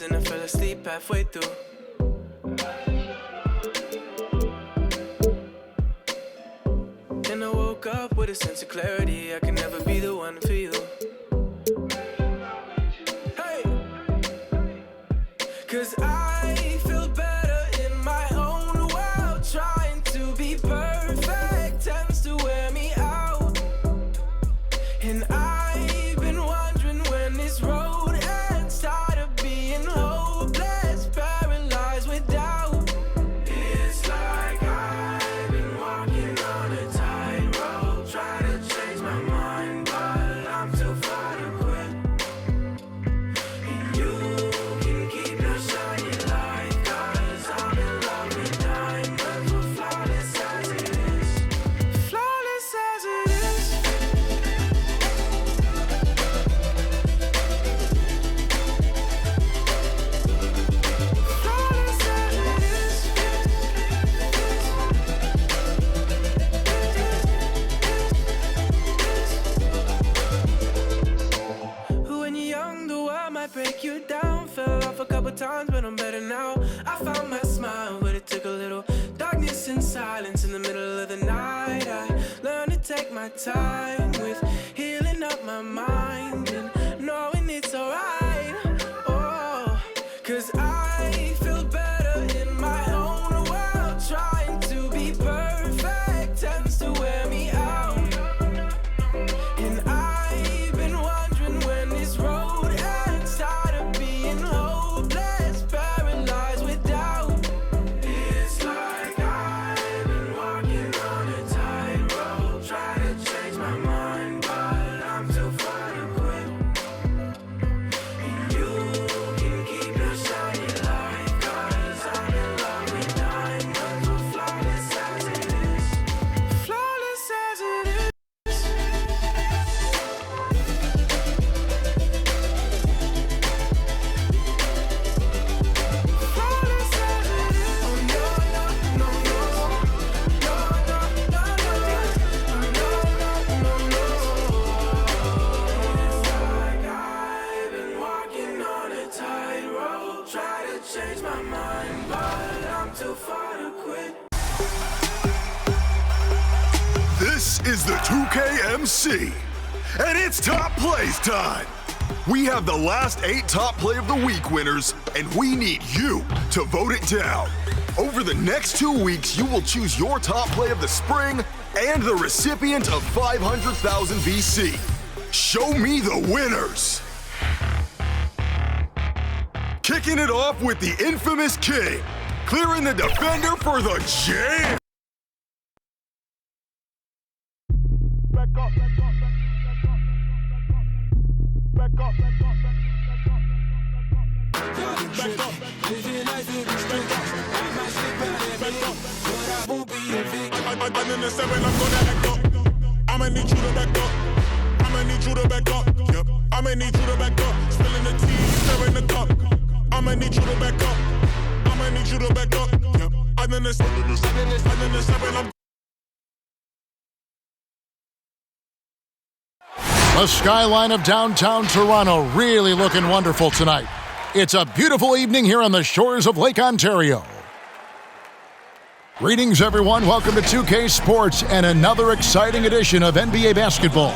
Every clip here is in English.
hours and I fell asleep halfway through. Then I woke up with a sense of clarity. I can never be the one for you. Hey, 'cause I feel better in my own world. Trying to be perfect tends to wear me out. And I've been wondering when this road ends. Tired of being hopeless, paralyzed with doubt. It's like I've been walking on a tightrope, trying to change my mind, but I'm too far to quit. And you can keep your shiny light, 'cause I'm in love with diamonds. We're flawless as it is. Flawless as it is. Flawless as it is. When you're young, the world might break you down. Fell off a couple times, but I'm better now. I found my smile, but it took a little darkness and silence in the middle of the night. I learned to take my time with healing up my mind and knowing it's alright. Oh, 'cause I feel better in my own world. Trying to be perfect tends to wear me out. And I've been wondering when this road ends. Tired of being hopeless, paralyzed with doubt. It's like I've been walking on a tightrope, trying to change my mind, but I'm too far to quit. And you can keep your shiny light, 'cause I'm in love with diamonds. We're flawless as it is. Flawless as it is. Flawless as it is. Oh no, no, no, no. No, no, no, no. No, no, no, no. It's like I've been walking on a tightrope, try to change my mind, but I'm too far to quit. This is the 2KMC, and it's top plays time. We have the last 8 top play of the week winners, and we need you to vote it down. Over the next 2 weeks, you will choose your top play of the spring and the recipient of 500,000 VC. Show me the winners. Kicking it off with the infamous King, clearing the defender for the jam. Back up, back up, back up, back up, back up, I'm in the 7, I'm gonna act up. I'ma need you to back up. I'ma need you to back up. Yep. I'ma need you to back up. Spilling the tea, stirring the cup. I'ma need you to back up. I'ma need you to back up. Yep. I'm in the 7, I'm The skyline of downtown Toronto really looking wonderful tonight. It's a beautiful evening here on the shores of Lake Ontario. Greetings, everyone. Welcome to 2K Sports and another exciting edition of NBA basketball.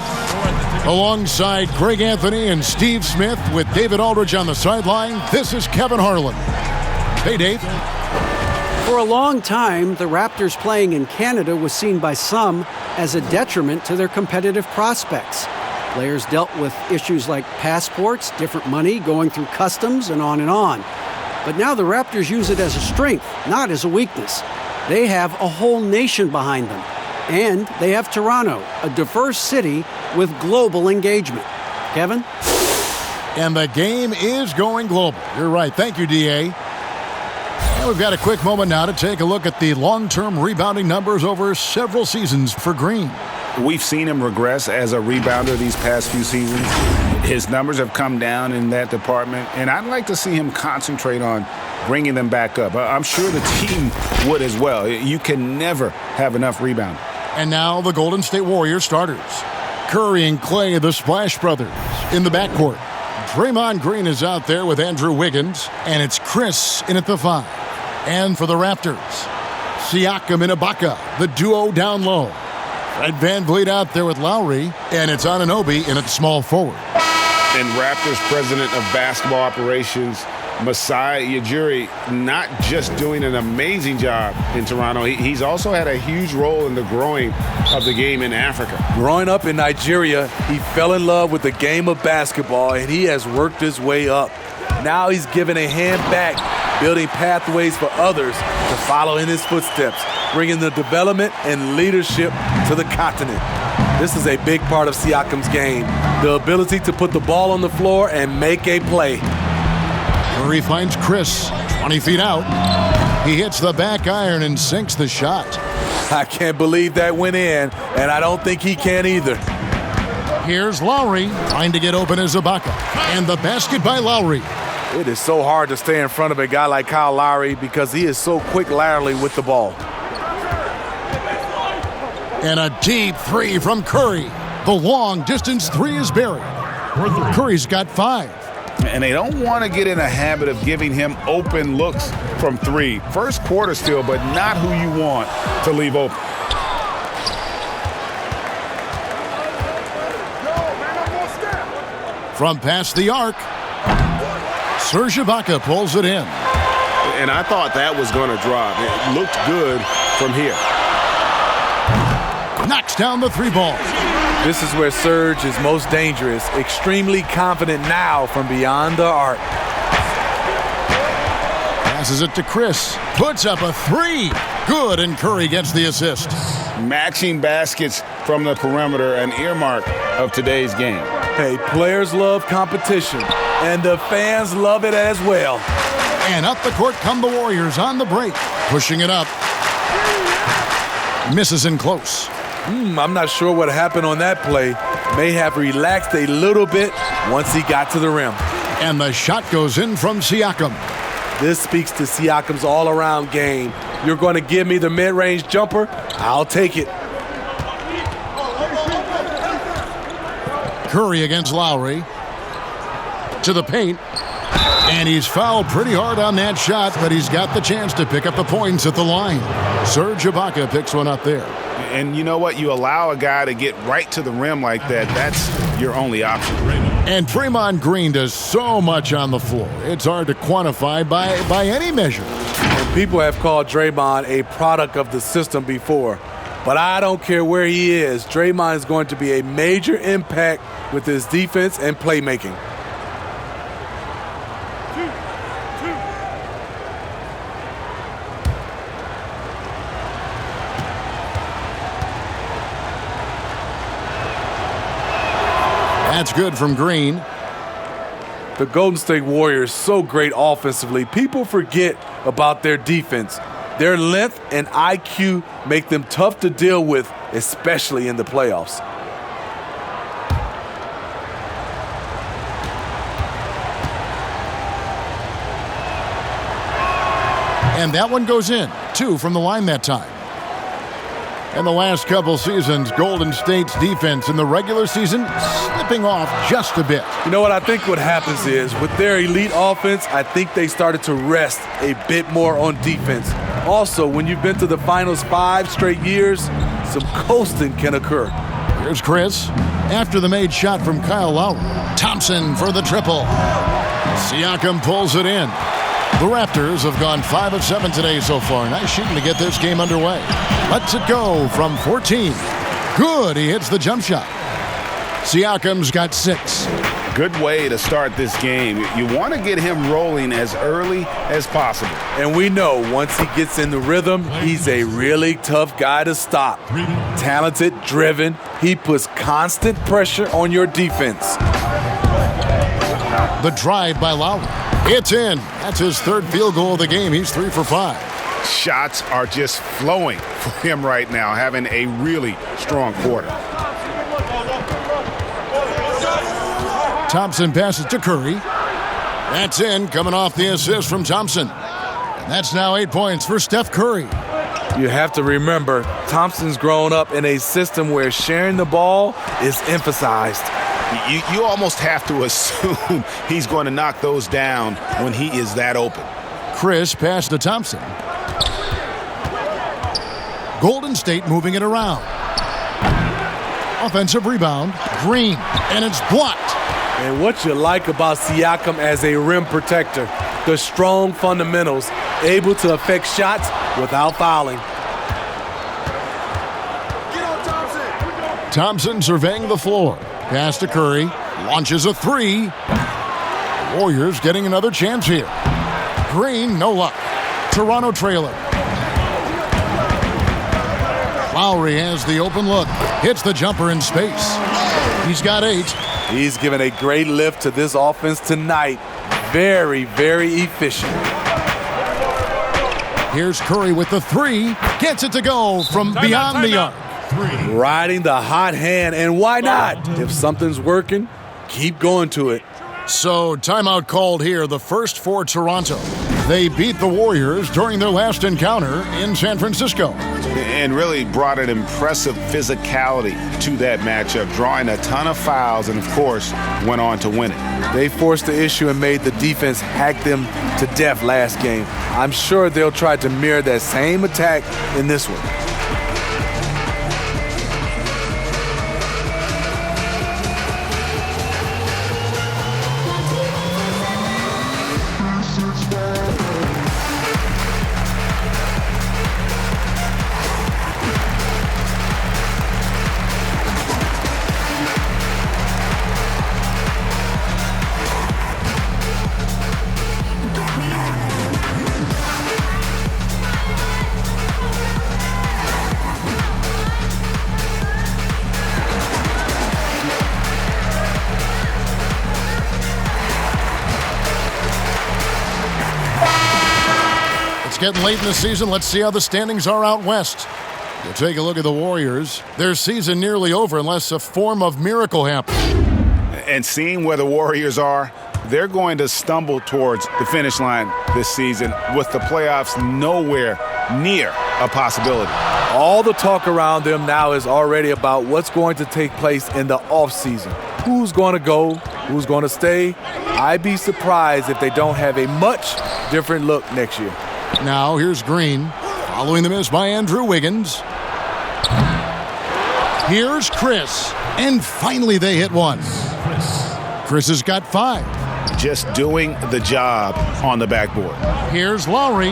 Alongside Greg Anthony and Steve Smith with David Aldridge on the sideline, this is Kevin Harlan. Hey, Dave. For a long time, the Raptors playing in Canada was seen by some as a detriment to their competitive prospects. Players dealt with issues like passports, different money, going through customs, and on and on. But now the Raptors use it as a strength, not as a weakness. They have a whole nation behind them. And they have Toronto, a diverse city with global engagement. Kevin? And the game is going global. You're right. Thank you, DA. And we've got a quick moment now to take a look at the long-term rebounding numbers over several seasons for Green. We've seen him regress as a rebounder these past few seasons. His numbers have come down in that department, and I'd like to see him concentrate on bringing them back up. I'm sure the team would as well. You can never have enough rebounding. And now the Golden State Warriors starters. Curry and Clay, the Splash Brothers, in the backcourt. Draymond Green is out there with Andrew Wiggins, and it's Chris in at the 5. And for the Raptors, Siakam and Ibaka, the duo down low. Fred VanVleet out there with Lowry, and it's Anunoby in at small forward. And Raptors president of basketball operations, Masai Ujiri, not just doing an amazing job in Toronto, he's also had a huge role in the growing of the game in Africa. Growing up in Nigeria, he fell in love with the game of basketball, and he has worked his way up. Now he's given a hand back, building pathways for others to follow in his footsteps, bringing the development and leadership to the continent. This is a big part of Siakam's game, the ability to put the ball on the floor and make a play. Curry finds Chris, 20 feet out. He hits the back iron and sinks the shot. I can't believe that went in, and I don't think he can either. Here's Lowry, trying to get open as Ibaka. And the basket by Lowry. It is so hard to stay in front of a guy like Kyle Lowry because he is so quick laterally with the ball. And a deep 3 from Curry. The long-distance 3 is buried. Curry's got 5. And they don't want to get in a habit of giving him open looks from 3. First quarter still, but not who you want to leave open. From past the arc, Serge Ibaka pulls it in. And I thought that was going to drop. It looked good from here. Knocks down the 3 ball. This is where Serge is most dangerous, extremely confident now from beyond the arc. Passes it to Chris. Puts up a 3. Good, and Curry gets the assist. Matching baskets from the perimeter, an earmark of today's game. Hey, players love competition, and the fans love it as well. And up the court come the Warriors on the break. Pushing it up. Misses in close. I'm not sure what happened on that play. May have relaxed a little bit once he got to the rim. And the shot goes in from Siakam. This speaks to Siakam's all-around game. You're going to give me the mid-range jumper? I'll take it. Curry against Lowry. To the paint. And he's fouled pretty hard on that shot, but he's got the chance to pick up the points at the line. Serge Ibaka picks one up there. And you know what? You allow a guy to get right to the rim like that, that's your only option. And Draymond Green does so much on the floor. It's hard to quantify by any measure. And people have called Draymond a product of the system before. But I don't care where he is. Draymond is going to be a major impact with his defense and playmaking. That's good from Green. The Golden State Warriors so great offensively. People forget about their defense. Their length and IQ make them tough to deal with, especially in the playoffs. And that one goes in. 2 from the line that time. In the last couple seasons, Golden State's defense in the regular season slipping off just a bit. You know what I think what happens is, with their elite offense, I think they started to rest a bit more on defense. Also, when you've been to the finals 5 straight years, some coasting can occur. Here's Chris. After the made shot from Kyle Lowry. Thompson for the triple. Siakam pulls it in. The Raptors have gone 5 of 7 today so far. Nice shooting to get this game underway. Lets it go from 14. Good, he hits the jump shot. Siakam's got 6. Good way to start this game. You want to get him rolling as early as possible. And we know once he gets in the rhythm, he's a really tough guy to stop. Talented, driven, he puts constant pressure on your defense. The drive by Lowry. It's in. That's his 3rd field goal of the game. He's 3 for 5. Shots are just flowing for him right now, having a really strong quarter. Thompson passes to Curry. That's in, coming off the assist from Thompson. And that's now 8 points for Steph Curry. You have to remember, Thompson's grown up in a system where sharing the ball is emphasized. You almost have to assume he's going to knock those down when he is that open. Chris pass to Thompson. Golden State moving it around. Offensive rebound. Green. And it's blocked. And what you like about Siakam as a rim protector, the strong fundamentals, able to affect shots without fouling. Thompson surveying the floor. Pass to Curry. Launches a three. Warriors getting another chance here. Green, no luck. Toronto trailer. Lowry has the open look. Hits the jumper in space. He's got 8. He's given a great lift to this offense tonight. Very, very efficient. Here's Curry with the 3. Gets it to go from beyond the arc. Riding the hot hand, and why not? If something's working, keep going to it. So, timeout called here, the first for Toronto. They beat the Warriors during their last encounter in San Francisco. And really brought an impressive physicality to that matchup, drawing a ton of fouls and, of course, went on to win it. They forced the issue and made the defense hack them to death last game. I'm sure they'll try to mirror that same attack in this one. Getting late in the season, let's see how the standings are out west. We'll take a look at the Warriors. Their season nearly over unless a form of miracle happens. And seeing where the Warriors are, they're going to stumble towards the finish line this season with the playoffs nowhere near a possibility. All the talk around them now is already about what's going to take place in the offseason. Who's going to go? Who's going to stay? I'd be surprised if they don't have a much different look next year. Now here's Green, following the miss by Andrew Wiggins. Here's Chris, and finally they hit one. Chris has got 5. Just doing the job on the backboard. Here's Lowry,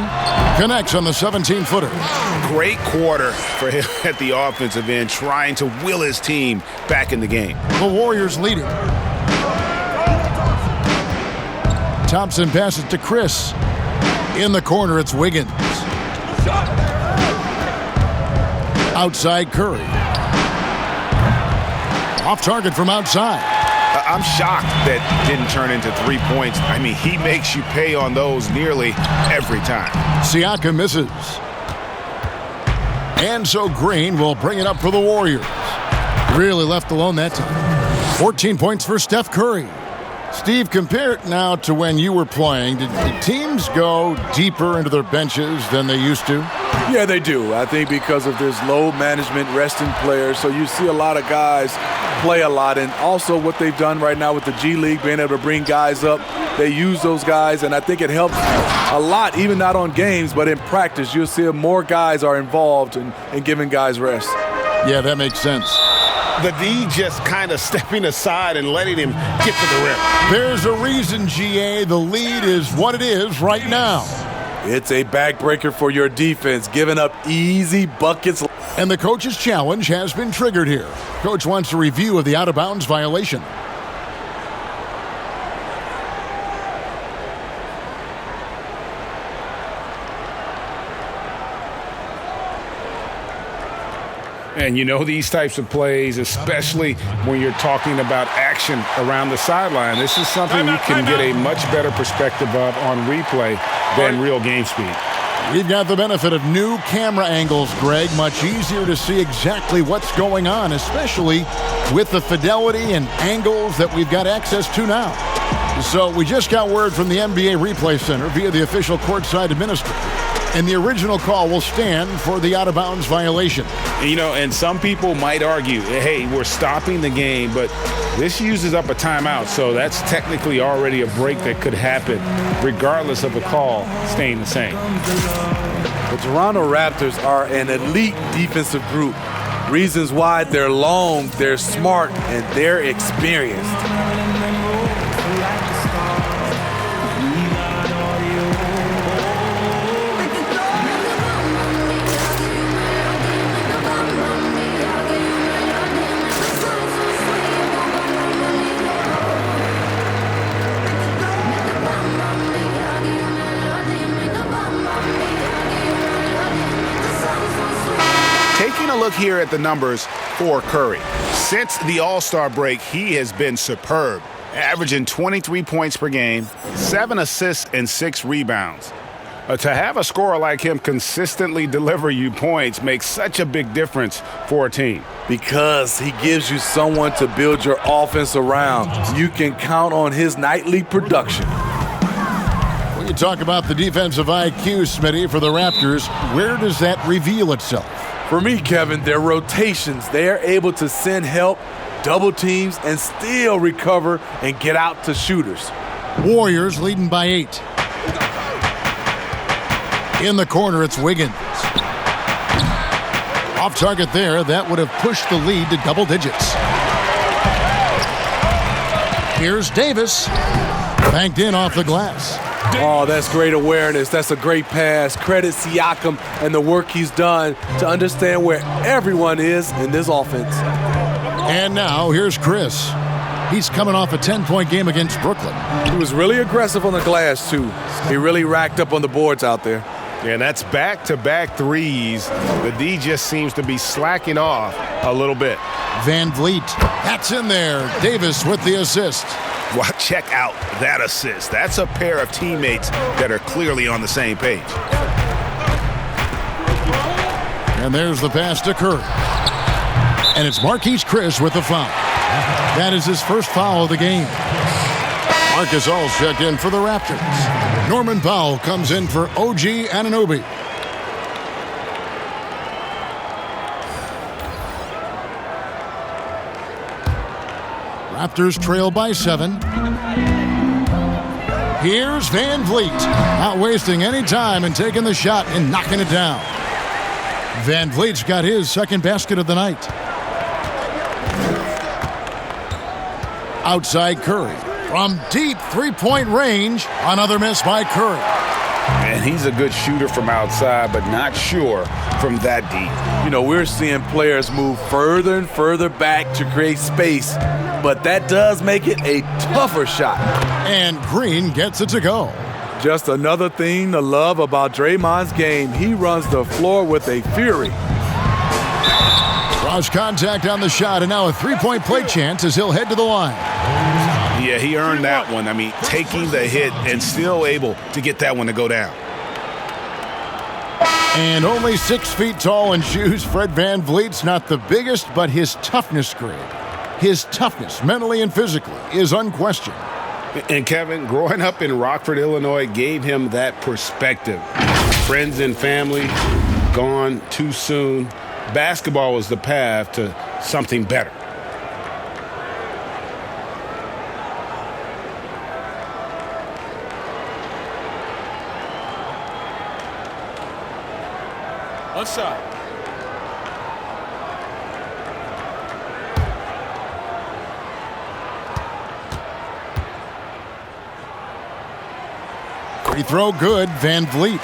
connects on the 17-footer. Great quarter for him at the offensive end, trying to will his team back in the game. The Warriors leading. Thompson passes to Chris. In the corner, it's Wiggins. Outside Curry. Off target from outside. I'm shocked that didn't turn into 3 points. I mean, he makes you pay on those nearly every time. Siakam misses. And so Green will bring it up for the Warriors. Really left alone that time. 14 points for Steph Curry. Steve, compare it now to when you were playing. Did teams go deeper into their benches than they used to? Yeah, they do. I think because of this load management, resting players. So you see a lot of guys play a lot. And also what they've done right now with the G League, being able to bring guys up. They use those guys, and I think it helps a lot, even not on games, but in practice. You'll see more guys are involved in giving guys rest. Yeah, that makes sense. The D just kind of stepping aside and letting him get to the rim. There's a reason, GA. The lead is what it is right now. It's a backbreaker for your defense, giving up easy buckets. And the coach's challenge has been triggered here. Coach wants a review of the out-of-bounds violation. And you know these types of plays, especially when you're talking about action around the sideline, this is something you can get a much better perspective of on replay than real game speed. We've got the benefit of new camera angles, Greg. Much easier to see exactly what's going on, especially with the fidelity and angles that we've got access to now. So we just got word from the NBA Replay Center via the official courtside administrator. And the original call will stand for the out-of-bounds violation. You know, and some people might argue, hey, we're stopping the game, but this uses up a timeout, so that's technically already a break that could happen regardless of the call staying the same. The Toronto Raptors are an elite defensive group. Reasons why: they're long, they're smart, and they're experienced. Taking a look here at the numbers for Curry. Since the All-Star break, he has been superb, averaging 23 points per game, 7 assists, and 6 rebounds. To have a scorer like him consistently deliver you points makes such a big difference for a team. Because he gives you someone to build your offense around. You can count on his nightly production. When you talk about the defensive IQ, Smitty, for the Raptors, where does that reveal itself? For me, Kevin, their rotations. They are able to send help, double teams, and still recover and get out to shooters. Warriors leading by 8. In the corner, it's Wiggins. Off target there, that would have pushed the lead to double digits. Here's Davis. Banked in off the glass. Oh, that's great awareness. That's a great pass. Credit Siakam and the work he's done to understand where everyone is in this offense. And now here's Chris. He's coming off a 10-point game against Brooklyn. He was really aggressive on the glass, too. He really racked up on the boards out there. Yeah, that's back-to-back threes. The D just seems to be slacking off a little bit. Van Vliet. That's in there. Davis with the assist. Well, check out that assist. That's a pair of teammates that are clearly on the same page. And there's the pass to Curry. And it's Marquise Chris with the foul. That is his first foul of the game. Marcus All's checked in for the Raptors. Norman Powell comes in for OG Anunoby. Raptors trail by 7. Here's Van Vliet, not wasting any time and taking the shot and knocking it down. Van Vliet's got his second basket of the night. Outside Curry. From deep three-point range, another miss by Curry. And he's a good shooter from outside, but not sure from that deep. You know, we're seeing players move further and further back to create space, but that does make it a tougher shot. And Green gets it to go. Just another thing to love about Draymond's game. He runs the floor with a fury. Cross contact on the shot, and now a three-point play chance as he'll head to the line. Yeah, he earned that one. I mean, taking the hit and still able to get that one to go down. And only 6 feet tall in shoes, Fred Van Vliet's not the biggest, but his toughness grade, his toughness, mentally and physically, is unquestioned. And Kevin, growing up in Rockford, Illinois, gave him that perspective. Friends and family gone too soon. Basketball was the path to something better. What's up? Free throw good, Van Vliet.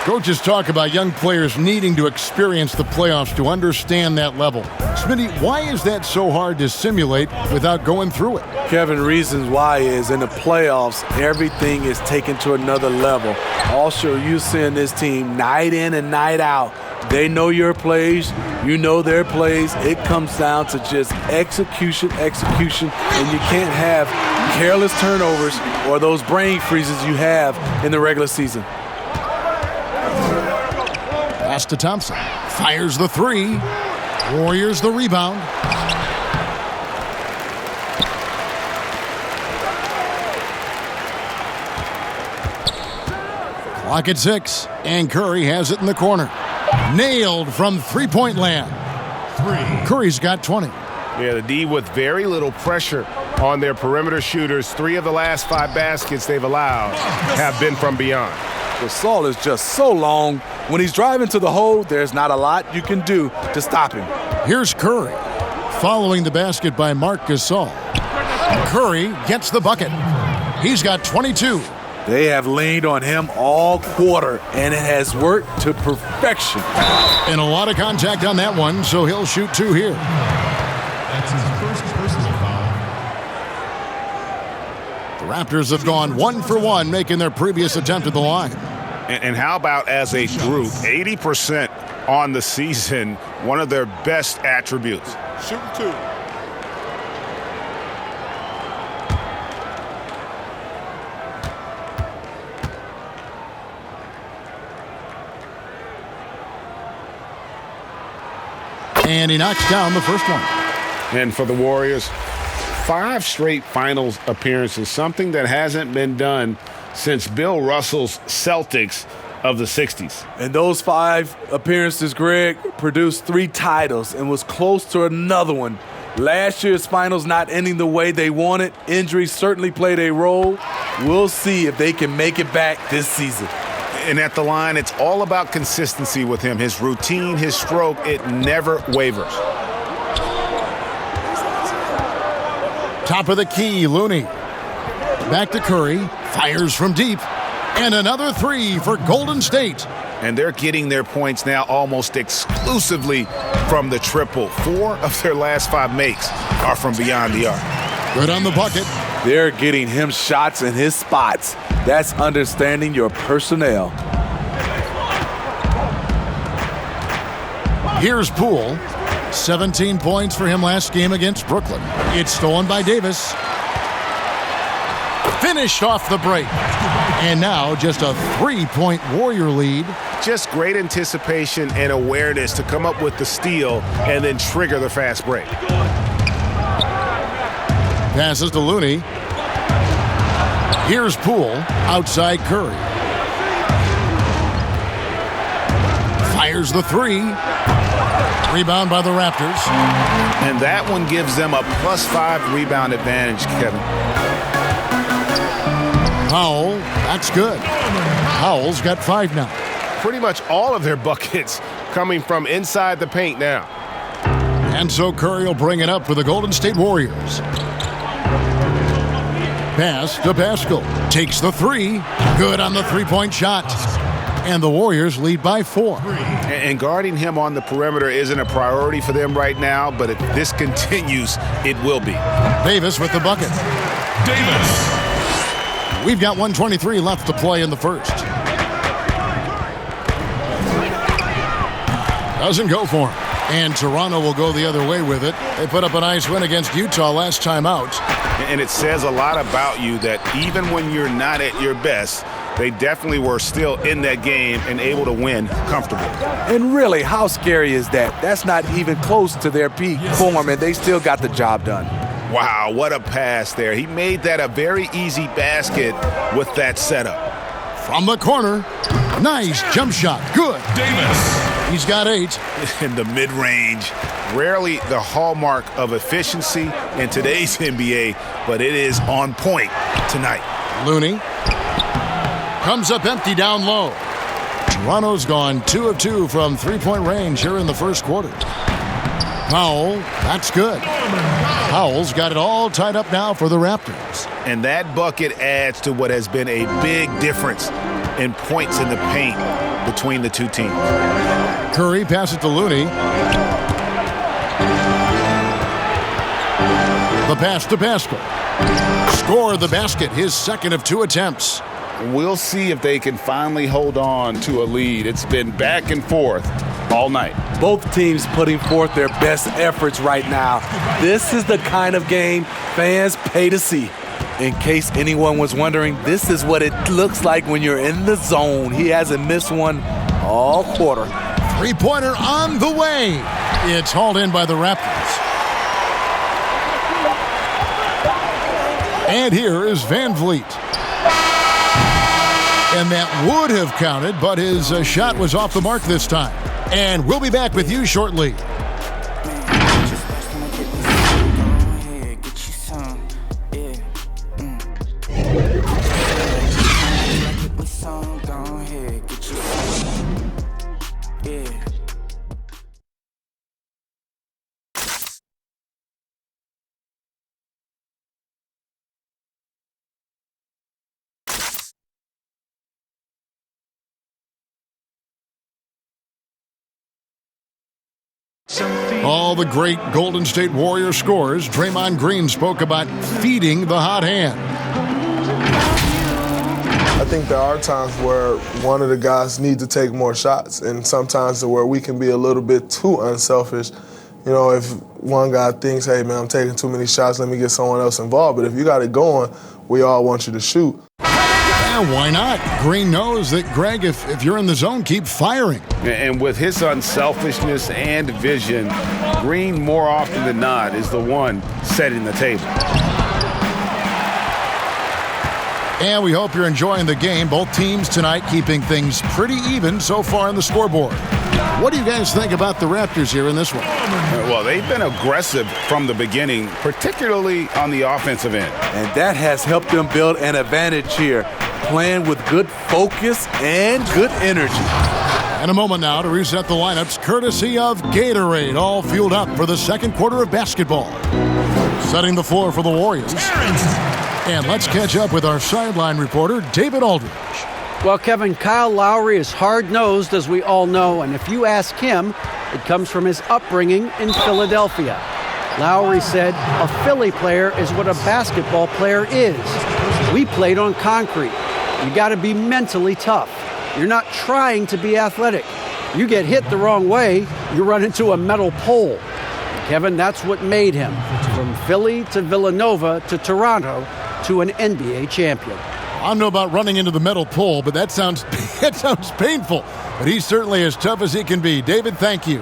Coaches talk about young players needing to experience the playoffs to understand that level. Smitty, why is that so hard to simulate without going through it? Kevin, reasons why is in the playoffs, everything is taken to another level. Also, you're seeing this team night in and night out. They know your plays, you know their plays. It comes down to just execution, and you can't have careless turnovers or those brain freezes you have in the regular season. Pass to Thompson. Fires the three. Warriors the rebound. Clock at 6, and Curry has it in the corner. Nailed from three-point land. Curry's got 20. Yeah, the D with very little pressure on their perimeter shooters. 3 of the last 5 baskets they've allowed have been from beyond. Gasol is just so long. When he's driving to the hole, there's not a lot you can do to stop him. Here's Curry, following the basket by Marc Gasol. Curry gets the bucket. He's got 22. They have leaned on him all quarter, and it has worked to perfection. And a lot of contact on that one, so he'll shoot 2 here. That's his first personal foul. The Raptors have gone 1 for 1, making their previous attempt at the line. And how about as a group, 80% on the season, one of their best attributes. Shoot 2. And he knocks down the first one. And for the Warriors, 5 straight finals appearances, something that hasn't been done since Bill Russell's Celtics of the 60s. And those 5 appearances, Greg, produced 3 titles and was close to another one. Last year's finals not ending the way they wanted. Injuries certainly played a role. We'll see if they can make it back this season. And at the line, it's all about consistency with him. His routine, his stroke, it never wavers. Top of the key, Looney. Back to Curry. Fires from deep. And another 3 for Golden State. And they're getting their points now almost exclusively from the triple. 4 of their last 5 makes are from beyond the arc. Good on the bucket. They're getting him shots in his spots. That's understanding your personnel. Here's Poole. 17 points for him last game against Brooklyn. It's stolen by Davis. Finished off the break. And now just a 3-point Warrior lead. Just great anticipation and awareness to come up with the steal and then trigger the fast break. Passes to Looney. Here's Poole. Outside Curry. Fires the 3. Rebound by the Raptors. And that one gives them a +5 rebound advantage, Kevin. Powell, that's good. Powell's got 5 now. Pretty much all of their buckets coming from inside the paint now. And so Curry will bring it up for the Golden State Warriors. Pass to Pascal. Takes the 3. Good on the 3-point shot. And the Warriors lead by 4. And guarding him on the perimeter isn't a priority for them right now, but if this continues, it will be. Davis with the bucket. Davis. We've got 1:23 left to play in the first. Doesn't go for him. And Toronto will go the other way with it. They put up a nice win against Utah last time out. And it says a lot about you that even when you're not at your best, they definitely were still in that game and able to win comfortably. And really, how scary is that? That's not even close to their peak form, and they still got the job done. Wow, what a pass there. He made that a very easy basket with that setup. From the corner, nice jump shot. Good. Davis. He's got 8. In the mid-range, rarely the hallmark of efficiency in today's NBA, but it is on point tonight. Looney comes up empty down low. Toronto's gone 2 of 2 from 3-point range here in the first quarter. Powell, that's good. Powell's got it all tied up now for the Raptors. And that bucket adds to what has been a big difference in points in the paint between the two teams. Curry passes to Looney. The pass to Pascal. Score the basket, his second of 2 attempts. We'll see if they can finally hold on to a lead. It's been back and forth all night. Both teams putting forth their best efforts right now. This is the kind of game fans pay to see. In case anyone was wondering, this is what it looks like when you're in the zone. He hasn't missed one all quarter. 3-pointer on the way. It's hauled in by the Raptors. And here is Van Vliet. And that would have counted, but his shot was off the mark this time. And we'll be back with you shortly. All the great Golden State Warrior scorers, Draymond Green spoke about feeding the hot hand. I think there are times where one of the guys need to take more shots, and sometimes where we can be a little bit too unselfish. You know, if one guy thinks, hey, man, I'm taking too many shots, let me get someone else involved. But if you got it going, we all want you to shoot. Yeah, why not? Green knows that, Greg, if you're in the zone, keep firing. And with his unselfishness and vision, Green, more often than not, is the one setting the table. And we hope you're enjoying the game. Both teams tonight keeping things pretty even so far on the scoreboard. What do you guys think about the Raptors here in this one? Well, they've been aggressive from the beginning, particularly on the offensive end. And that has helped them build an advantage here, playing with good focus and good energy. And a moment now to reset the lineups, courtesy of Gatorade, all fueled up for the second quarter of basketball. Setting the floor for the Warriors. And let's catch up with our sideline reporter, David Aldridge. Well, Kevin, Kyle Lowry is hard-nosed, as we all know, and if you ask him, it comes from his upbringing in Philadelphia. Lowry said, a Philly player is what a basketball player is. We played on concrete. You got to be mentally tough. You're not trying to be athletic. You get hit the wrong way, you run into a metal pole. Kevin, that's what made him, from Philly to Villanova to Toronto, to an NBA champion. I don't know about running into the metal pole, but that sounds painful. But he's certainly as tough as he can be. David, thank you.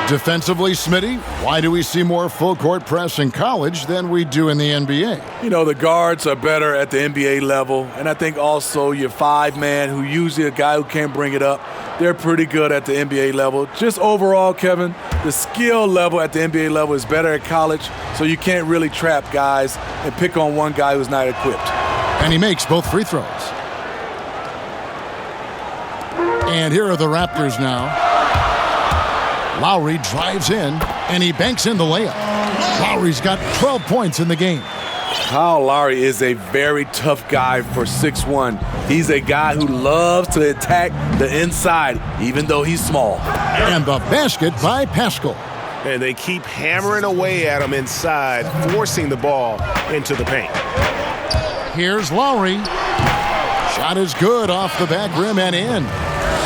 Defensively, Smitty, why do we see more full-court press in college than we do in the NBA? You know, the guards are better at the NBA level, and I think also your five-man, who usually a guy who can't bring it up, they're pretty good at the NBA level. Just overall, Kevin, the skill level at the NBA level is better at college, so you can't really trap guys and pick on one guy who's not equipped. And he makes both free throws. And here are the Raptors now. Lowry drives in, and he banks in the layup. Lowry's got 12 points in the game. Kyle Lowry is a very tough guy for 6'1". He's a guy who loves to attack the inside, even though he's small. And the basket by Pascal. And they keep hammering away at him inside, forcing the ball into the paint. Here's Lowry. Shot is good off the back rim and in.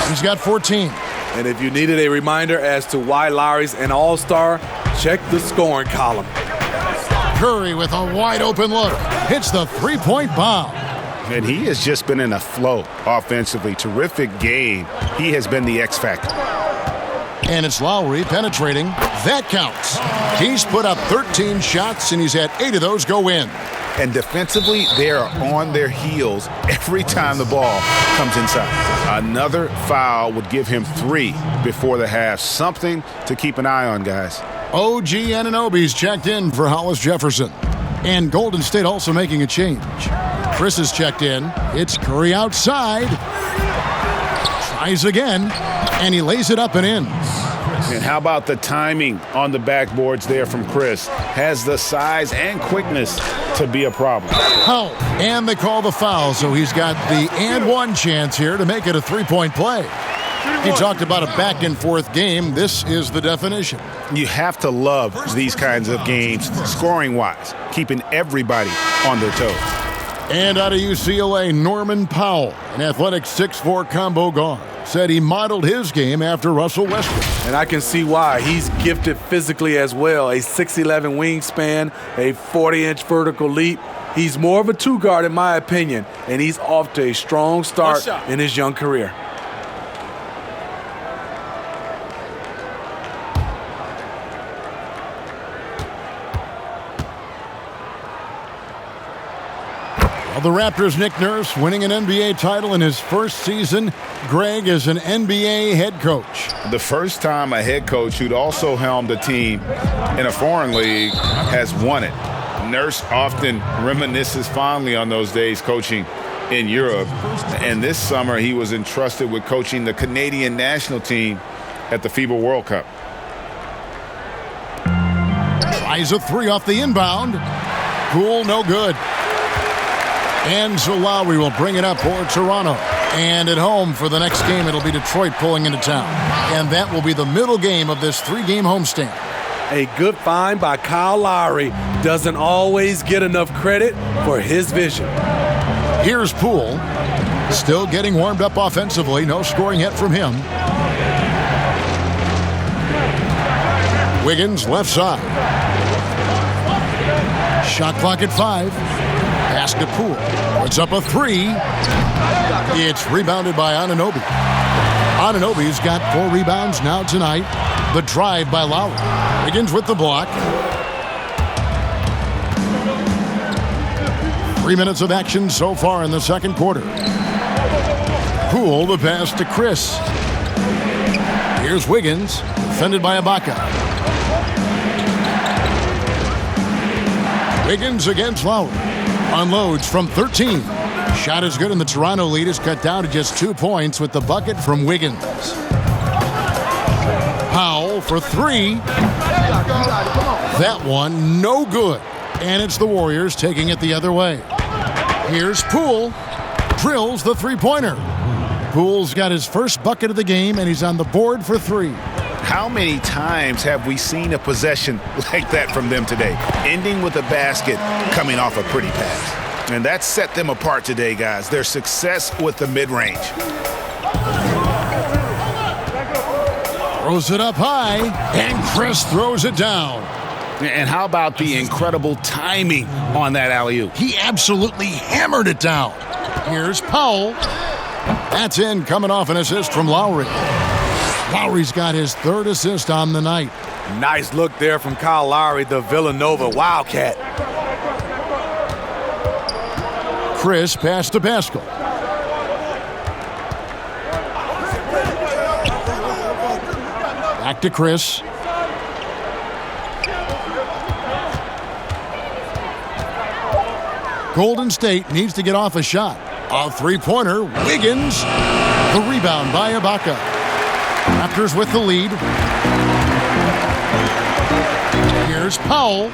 He's got 14. And if you needed a reminder as to why Lowry's an all-star, check the scoring column. Curry with a wide-open look. Hits the three-point bomb. And he has just been in a flow offensively. Terrific game. He has been the X factor. And it's Lowry penetrating. That counts. He's put up 13 shots, and he's had 8 of those go in. And defensively, they are on their heels every time the ball comes inside. Another foul would give him 3 before the half. Something to keep an eye on, guys. OG Anunoby's checked in for Hollis Jefferson. And Golden State also making a change. Chris is checked in. It's Curry outside. Tries again, and he lays it up and in. And how about the timing on the backboards there from Chris? Has the size and quickness to be a problem. Oh, and they call the foul, so he's got the and one chance here to make it a three-point play. He talked about a back-and-forth game. This is the definition. You have to love these kinds of games, scoring-wise, keeping everybody on their toes. And out of UCLA, Norman Powell, an athletic 6'4" combo guard, said he modeled his game after Russell Westbrook. And I can see why. He's gifted physically as well. A 6'11" wingspan, a 40-inch vertical leap. He's more of a two-guard in my opinion, and he's off to a strong start in his young career. Well, the Raptors' Nick Nurse winning an NBA title in his first season. Greg is an NBA head coach. The first time a head coach who'd also helmed a team in a foreign league has won it. Nurse often reminisces fondly on those days coaching in Europe. And this summer, he was entrusted with coaching the Canadian national team at the FIBA World Cup. Tries a three off the inbound. Poole, no good. And so Lowry will bring it up for Toronto. And at home for the next game, it'll be Detroit pulling into town. And that will be the middle game of this three-game homestand. A good find by Kyle Lowry. Doesn't always get enough credit for his vision. Here's Poole. Still getting warmed up offensively. No scoring yet from him. Wiggins left side. Shot clock at 5. Pass to Poole. Puts up a 3. It's rebounded by Anunoby. Anunoby's got 4 rebounds now tonight. The drive by Lowry. Wiggins with the block. 3 minutes of action so far in the second quarter. Poole, the pass to Chris. Here's Wiggins, defended by Ibaka. Wiggins against Lowry. Unloads from 13. Shot is good, and the Toronto lead is cut down to just 2 points with the bucket from Wiggins. Powell for 3. That one, no good. And it's the Warriors taking it the other way. Here's Poole. Drills the three-pointer. Poole's got his first bucket of the game, and he's on the board for 3. How many times have we seen a possession like that from them today? Ending with a basket, coming off a pretty pass. And that set them apart today, guys. Their success with the mid-range. Throws it up high, and Chris throws it down. And how about the incredible timing on that alley-oop? He absolutely hammered it down. Here's Powell. That's in, coming off an assist from Lowry. Lowry's got his 3rd assist on the night. Nice look there from Kyle Lowry, the Villanova Wildcat. Chris passed to Pascal. Back to Chris. Golden State needs to get off a shot. A three-pointer. Wiggins. The rebound by Ibaka. Raptors with the lead. Here's Powell.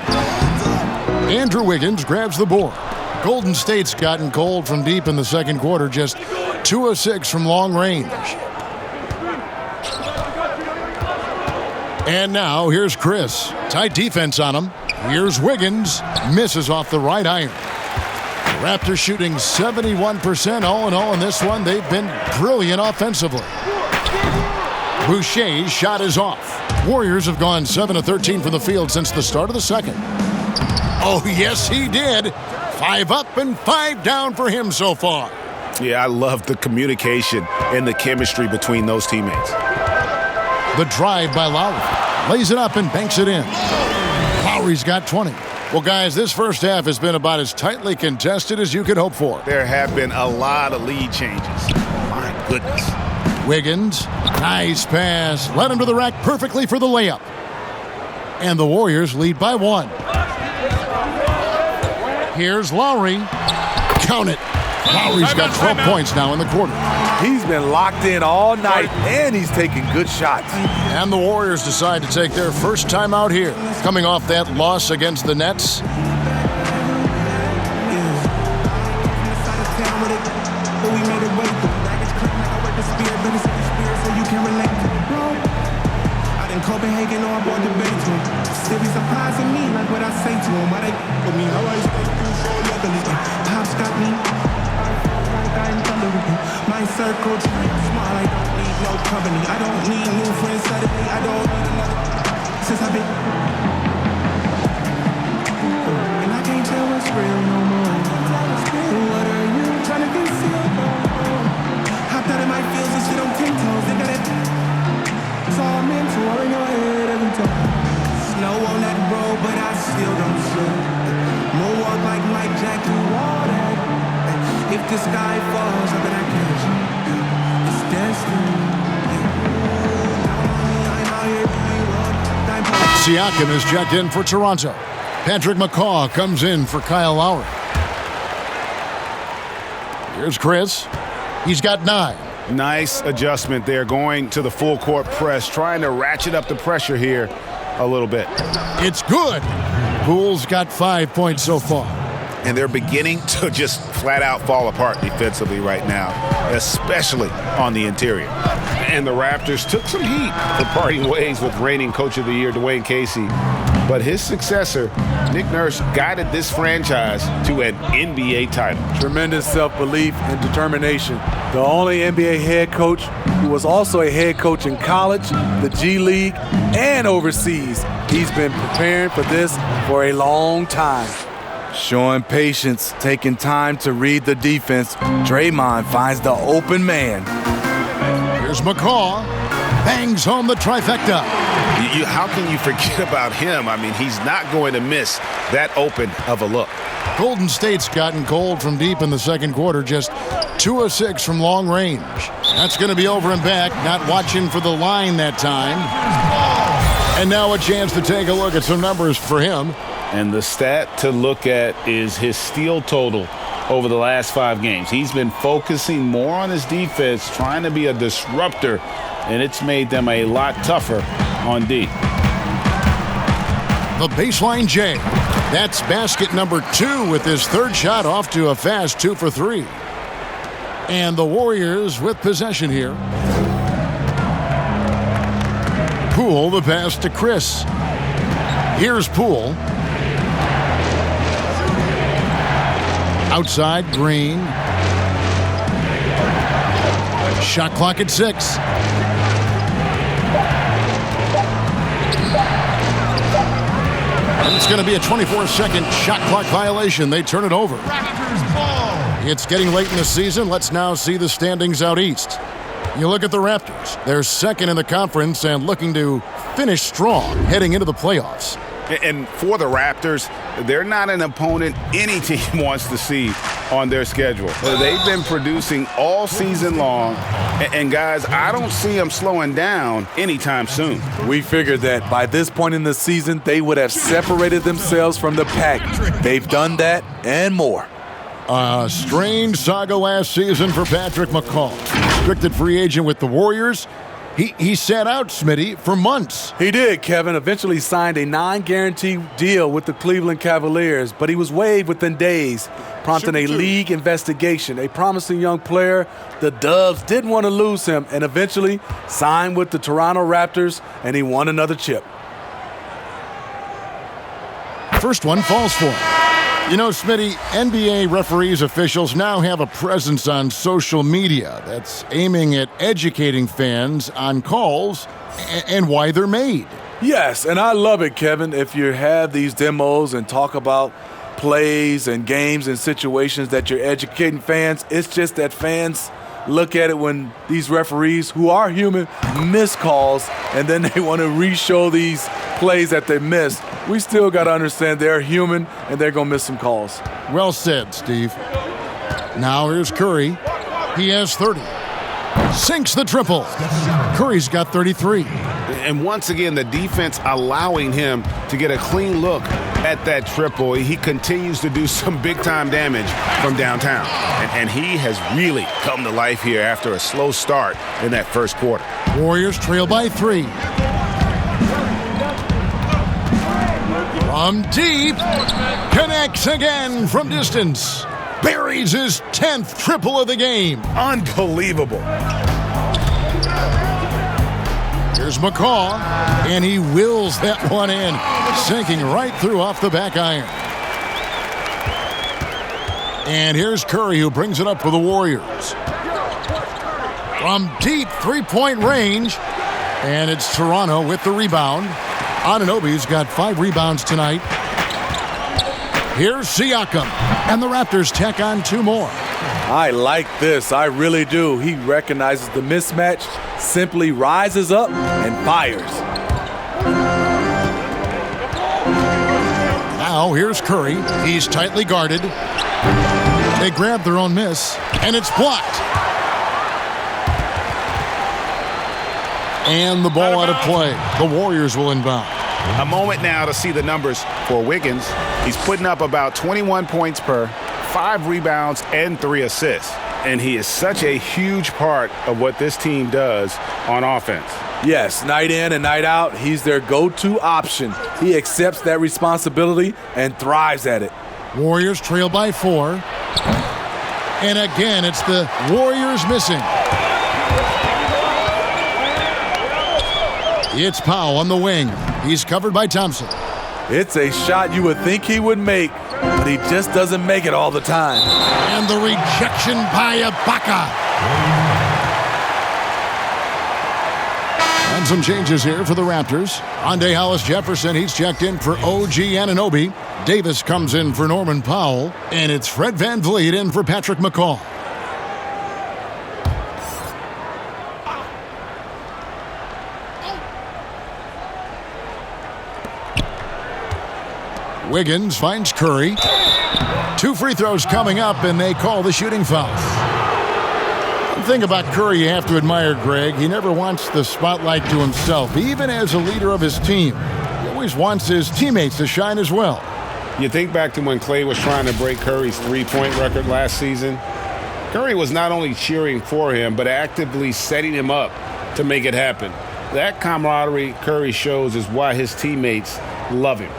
Andrew Wiggins grabs the board. Golden State's gotten cold from deep in the second quarter, just 2 of 6 from long range. And now here's Chris. Tight defense on him. Here's Wiggins. Misses off the right iron. The Raptors shooting 71% all in all in this one. They've been brilliant offensively. Boucher's shot is off. Warriors have gone 7 of 13 from the field since the start of the second. Oh, yes, he did. 5 up and 5 down for him so far. Yeah, I love the communication and the chemistry between those teammates. The drive by Lowry. Lays it up and banks it in. Lowry's got 20. Well, guys, this first half has been about as tightly contested as you could hope for. There have been a lot of lead changes. My goodness. Wiggins, nice pass. Led him to the rack perfectly for the layup. And the Warriors lead by 1. Here's Lowry. Count it. Lowry's got 12 points now in the quarter. He's been locked in all night, and he's taking good shots. And the Warriors decide to take their first time out here, coming off that loss against the Nets. Copenhagen or aboard the bay to him. Still be surprising me like what I say to him. Why they with me? How I stay through so luckily. Pops got me. I ain't thunder with me. My circle small. I don't need no company. I don't need new friends suddenly. I don't need another. Since I've been. And I can't tell what's real no more. What are you trying to conceal? Hopped out of my fields and shit on 10 toes. They got it. It's all mental, all in your head every time. Snow on that road, but I still don't slip. Moonwalk like Mike Jack through all that. If the sky falls, how can I catch it? It's destiny. Siakam is checked in for Toronto. Patrick McCaw comes in for Kyle Lowry. Here's Chris. He's got 9. Nice adjustment there, going to the full court press, trying to ratchet up the pressure here a little bit. It's good. Poole's got 5 points so far. And they're beginning to just flat out fall apart defensively right now, especially on the interior. And the Raptors took some heat for parting ways with reigning Coach of the Year Dwayne Casey. But his successor, Nick Nurse, guided this franchise to an NBA title. Tremendous self-belief and determination. The only NBA head coach who was also a head coach in college, the G League, and overseas. He's been preparing for this for a long time. Showing patience, taking time to read the defense. Draymond finds the open man. Here's McCaw. Bangs home the trifecta. How can you forget about him? I mean, he's not going to miss that open of a look. Golden State's gotten cold from deep in the second quarter, just 2 of 6 from long range. That's going to be over and back, not watching for the line that time. And now a chance to take a look at some numbers for him. And the stat to look at is his steal total over the last 5 games. He's been focusing more on his defense, trying to be a disruptor, and it's made them a lot tougher on D. The baseline J. That's basket number 2 with his third shot off to a fast 2 for 3. And the Warriors with possession here. Poole, the pass to Chris. Here's Poole. Outside, Green. Shot clock at 6. And it's going to be a 24-second shot clock violation. They turn it over. It's getting late in the season. Let's now see the standings out east. You look at the Raptors. They're second in the conference and looking to finish strong heading into the playoffs. And for the Raptors, they're not an opponent any team wants to see on their schedule. They've been producing all season long, and guys, I don't see them slowing down anytime soon. We figured that by this point in the season, they would have separated themselves from the pack. They've done that and more. A strange saga last season for Patrick McCaw. Restricted free agent with the Warriors. He sat out, Smitty, for months. He did, Kevin. Eventually signed a non-guarantee deal with the Cleveland Cavaliers, but he was waived within days, prompting a league investigation. A promising young player, the Dubs didn't want to lose him, and eventually signed with the Toronto Raptors, and he won another chip. First one falls for him. You know, Smitty, NBA referees, officials now have a presence on social media that's aiming at educating fans on calls and why they're made. Yes, and I love it, Kevin. If you have these demos and talk about plays and games and situations that you're educating fans, it's just that fans look at it when these referees, who are human, miss calls, and then they want to re-show these plays that they missed. We still got to understand they're human, and they're going to miss some calls. Well said, Steve. Now here's Curry. He has 30. Sinks the triple. Curry's got 33. And once again, the defense allowing him to get a clean look at that triple. He continues to do some big-time damage from downtown. And he has really come to life here after a slow start in that first quarter. Warriors trail by 3. From deep, connects again from distance. Buries his 10th triple of the game. Unbelievable. Here's McCaw, and he wills that one in, sinking right through off the back iron. And here's Curry, who brings it up for the Warriors. From deep three-point range, and it's Toronto with the rebound. Anunoby's got 5 rebounds tonight. Here's Siakam, and the Raptors tack on 2 more. I like this. I really do. He recognizes the mismatch, simply rises up and fires. Now here's Curry. He's tightly guarded. They grab their own miss, and it's blocked. And the ball out of play. The Warriors will inbound. A moment now to see the numbers for Wiggins. He's putting up about 21 points per, 5 rebounds, and 3 assists. And he is such a huge part of what this team does on offense. Yes, night in and night out, he's their go-to option. He accepts that responsibility and thrives at it. Warriors trail by 4. And again, it's the Warriors missing. It's Powell on the wing. He's covered by Thompson. It's a shot you would think he would make, but he just doesn't make it all the time. And the rejection by Ibaka. And some changes here for the Raptors. Andre Hollis-Jefferson, he's checked in for OG Anunoby. Davis comes in for Norman Powell. And it's Fred VanVleet in for Patrick McCaw. Wiggins finds Curry. 2 free throws coming up, and they call the shooting foul. One thing about Curry you have to admire, Greg. He never wants the spotlight to himself. Even as a leader of his team, he always wants his teammates to shine as well. You think back to when Klay was trying to break Curry's 3-point record last season. Curry was not only cheering for him, but actively setting him up to make it happen. That camaraderie Curry shows is why his teammates love him.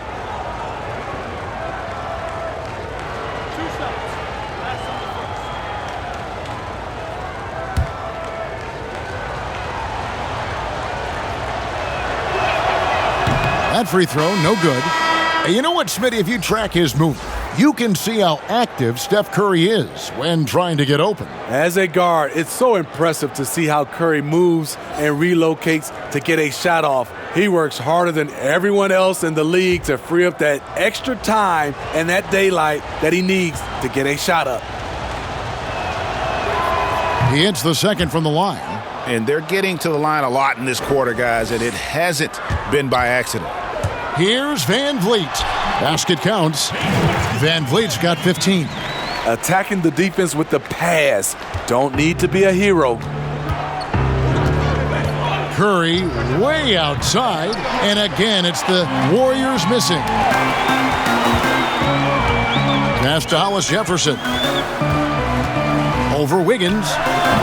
That free throw, no good. And you know what, Smitty? If you track his move, you can see how active Steph Curry is when trying to get open. As a guard, it's so impressive to see how Curry moves and relocates to get a shot off. He works harder than everyone else in the league to free up that extra time and that daylight that he needs to get a shot up. He hits the second from the line. And they're getting to the line a lot in this quarter, guys, and it hasn't been by accident. Here's VanVleet. Basket counts. VanVleet's got 15. Attacking the defense with the pass. Don't need to be a hero. Curry way outside. And again, it's the Warriors missing. Pass to Hollis-Jefferson. Over Wiggins.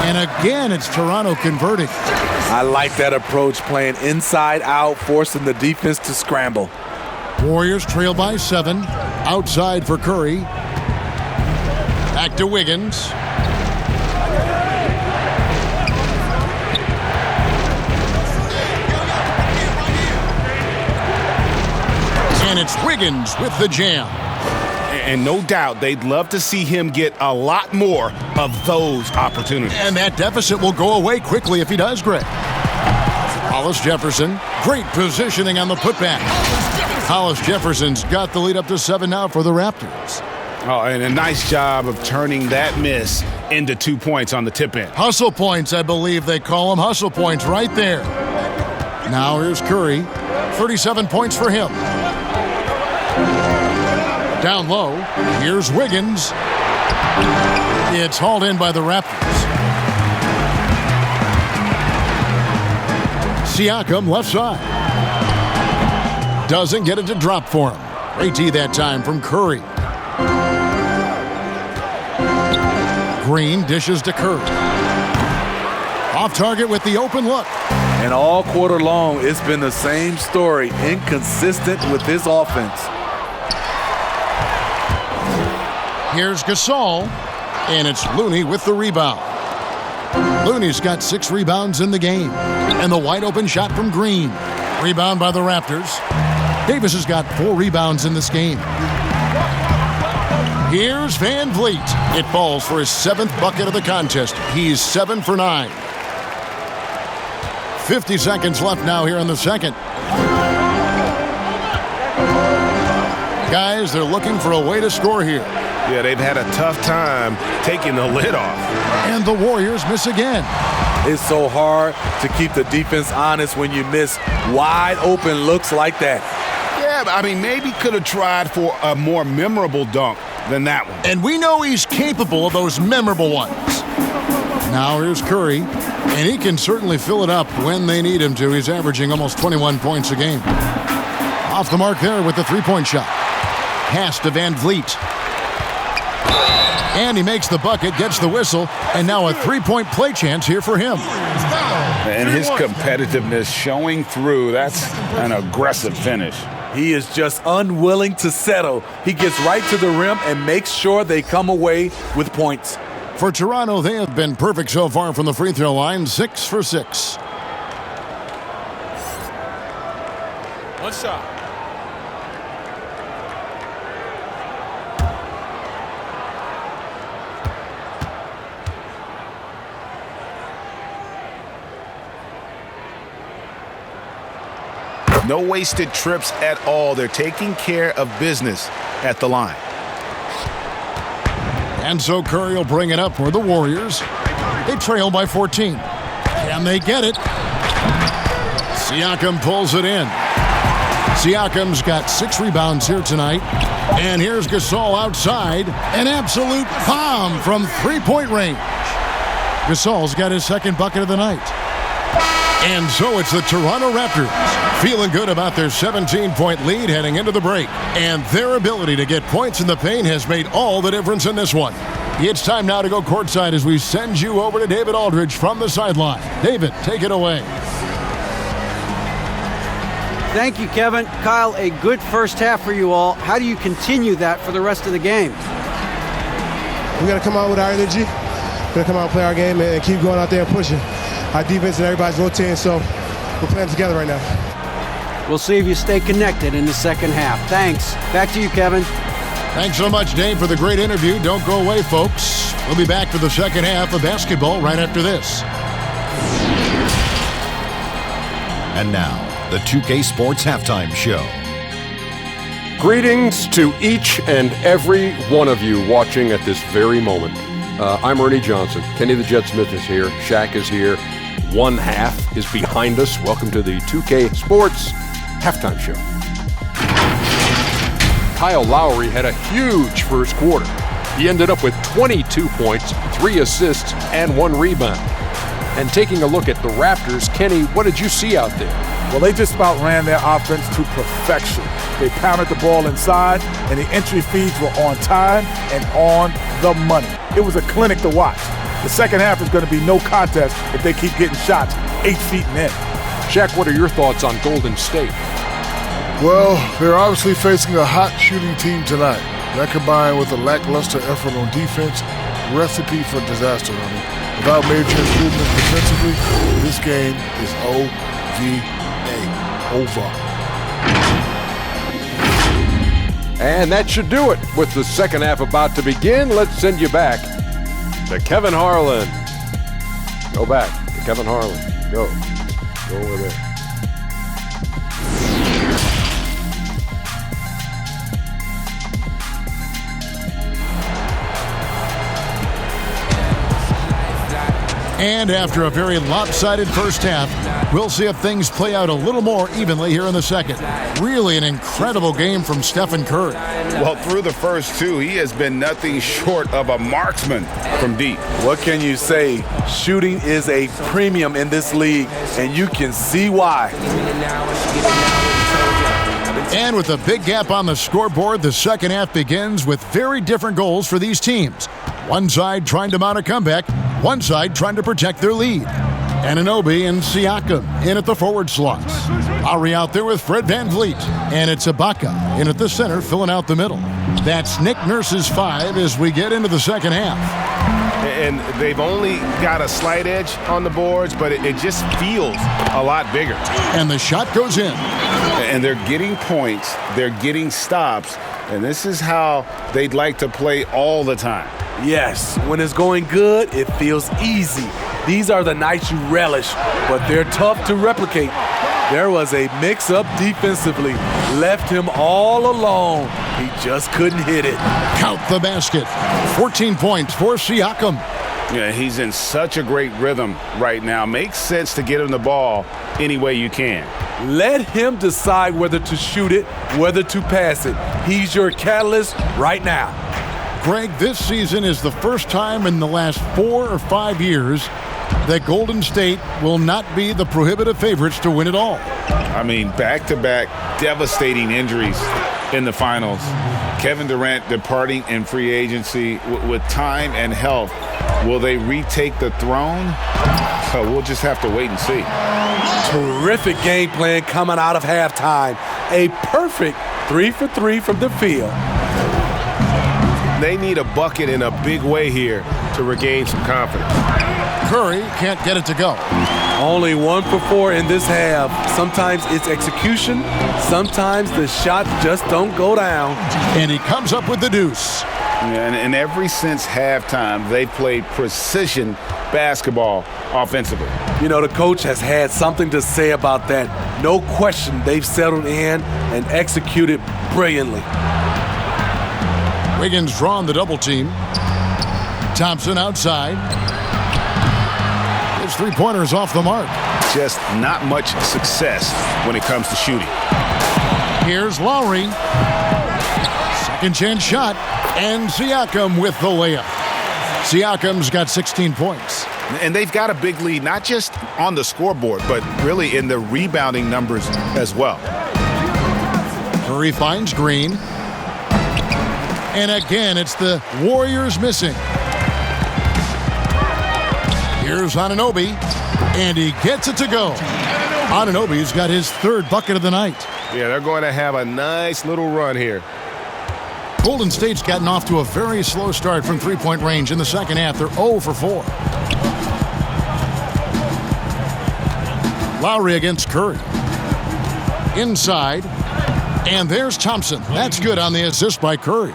And again, it's Toronto converting. I like that approach, playing inside out, forcing the defense to scramble. Warriors trail by 7. Outside for Curry. Back to Wiggins. And it's Wiggins with the jam. And no doubt they'd love to see him get a lot more of those opportunities. And that deficit will go away quickly if he does, Greg. Hollis-Jefferson, great positioning on the putback. Hollis-Jefferson's got the lead up to 7 now for the Raptors. Oh, and a nice job of turning that miss into 2 points on the tip in. Hustle points, I believe they call them. Hustle points right there. Now here's Curry. 37 points for him. Down low, here's Wiggins. It's hauled in by the Raptors. Siakam left side. Doesn't get it to drop for him. Great D that time from Curry. Green dishes to Curry. Off target with the open look. And all quarter long, it's been the same story. Inconsistent with his offense. Here's Gasol, and it's Looney with the rebound. Looney's got 6 rebounds in the game, and the wide-open shot from Green. Rebound by the Raptors. Davis has got 4 rebounds in this game. Here's VanVleet. It falls for his 7th bucket of the contest. He's 7 for 9. 50 seconds left now here in the second. Guys, they're looking for a way to score here. Yeah, they've had a tough time taking the lid off. And the Warriors miss again. It's so hard to keep the defense honest when you miss wide open looks like that. Yeah, I mean, maybe could have tried for a more memorable dunk than that one. And we know he's capable of those memorable ones. Now here's Curry, and he can certainly fill it up when they need him to. He's averaging almost 21 points a game. Off the mark there with the three-point shot. Pass to Van Vliet. And he makes the bucket, gets the whistle, and now a three-point play chance here for him. And his competitiveness showing through. That's an aggressive finish. He is just unwilling to settle. He gets right to the rim and makes sure they come away with points. For Toronto, they have been perfect so far from the free throw line, 6 for 6. One shot. No wasted trips at all. They're taking care of business at the line. And so Curry will bring it up for the Warriors. They trail by 14. And they get it. Siakam pulls it in. Siakam's got 6 rebounds here tonight. And here's Gasol outside. An absolute bomb from three-point range. Gasol's got his second bucket of the night. And so it's the Toronto Raptors feeling good about their 17-point lead heading into the break. And their ability to get points in the paint has made all the difference in this one. It's time now to go courtside as we send you over to David Aldridge from the sideline. David, take it away. Thank you, Kevin. Kyle, a good first half for you all. How do you continue that for the rest of the game? We got to come out with our energy. We're going to come out and play our game and keep going out there and pushing. Our defense and everybody's rotating, so we're playing together right now. We'll see if you stay connected in the second half. Thanks. Back to you, Kevin. Thanks so much, Dave, for the great interview. Don't go away, folks. We'll be back for the second half of basketball right after this. And now, the 2K Sports Halftime Show. Greetings to each and every one of you watching at this very moment. I'm Ernie Johnson. Kenny the Jet Smith is here. Shaq is here. One half is behind us. Welcome to the 2K Sports Halftime Show. Kyle Lowry had a huge first quarter. He ended up with 22 points, 3 assists, and 1 rebound. And taking a look at the Raptors, Kenny, what did you see out there? Well, they just about ran their offense to perfection. They pounded the ball inside, and the entry feeds were on time and on the money. It was a clinic to watch. The second half is going to be no contest if they keep getting shots 8 feet and in. Shaq, what are your thoughts on Golden State? Well, they're obviously facing a hot shooting team tonight. That combined with a lackluster effort on defense, recipe for disaster running. Without major improvements defensively, this game is over. And that should do it. With the second half about to begin, let's send you back to Kevin Harlan. Go back to Kevin Harlan. Go over there. And after a very lopsided first half, we'll see if things play out a little more evenly here in the second. Really an incredible game from Stephan Curry. Well, through the first 2, he has been nothing short of a marksman from deep. What can you say? Shooting is a premium in this league, and you can see why. And with a big gap on the scoreboard, the second half begins with very different goals for these teams. One side trying to mount a comeback, one side trying to protect their lead. Anunoby and Siakam in at the forward slots. Lowry out there with Fred VanVleet. And it's Ibaka in at the center, filling out the middle. That's Nick Nurse's 5 as we get into the second half. And they've only got a slight edge on the boards, but it just feels a lot bigger. And the shot goes in. And they're getting points, they're getting stops, and this is how they'd like to play all the time. Yes, when it's going good, it feels easy. These are the nights you relish, but they're tough to replicate. There was a mix-up defensively, left him all alone. He just couldn't hit it. Count the basket. 14 points for Siakam. Yeah, he's in such a great rhythm right now. Makes sense to get him the ball any way you can. Let him decide whether to shoot it, whether to pass it. He's your catalyst right now. Greg, this season is the first time in the last 4 or 5 years that Golden State will not be the prohibitive favorites to win it all. I mean, back-to-back devastating injuries in the finals. Kevin Durant departing in free agency with time and health. Will they retake the throne? So we'll just have to wait and see. Terrific game plan coming out of halftime. A perfect 3 for 3 from the field. They need a bucket in a big way here to regain some confidence. Curry can't get it to go. Only 1 for 4 in this half. Sometimes it's execution. Sometimes the shots just don't go down. And he comes up with the deuce. And ever since halftime, they've played precision basketball offensively. You know, the coach has had something to say about that. No question, they've settled in and executed brilliantly. Wiggins drawn the double team. Thompson outside. His three-pointer's off the mark. Just not much success when it comes to shooting. Here's Lowry. Second chance shot. And Siakam with the layup. Siakam's got 16 points. And they've got a big lead, not just on the scoreboard, but really in the rebounding numbers as well. Curry finds Green. And again, it's the Warriors missing. Here's Anunoby, and he gets it to go. Anunoby's got his 3rd bucket of the night. Yeah, they're going to have a nice little run here. Golden State's gotten off to a very slow start from three-point range in the second half. They're 0 for 4. Lowry against Curry. Inside. And there's Thompson. That's good on the assist by Curry.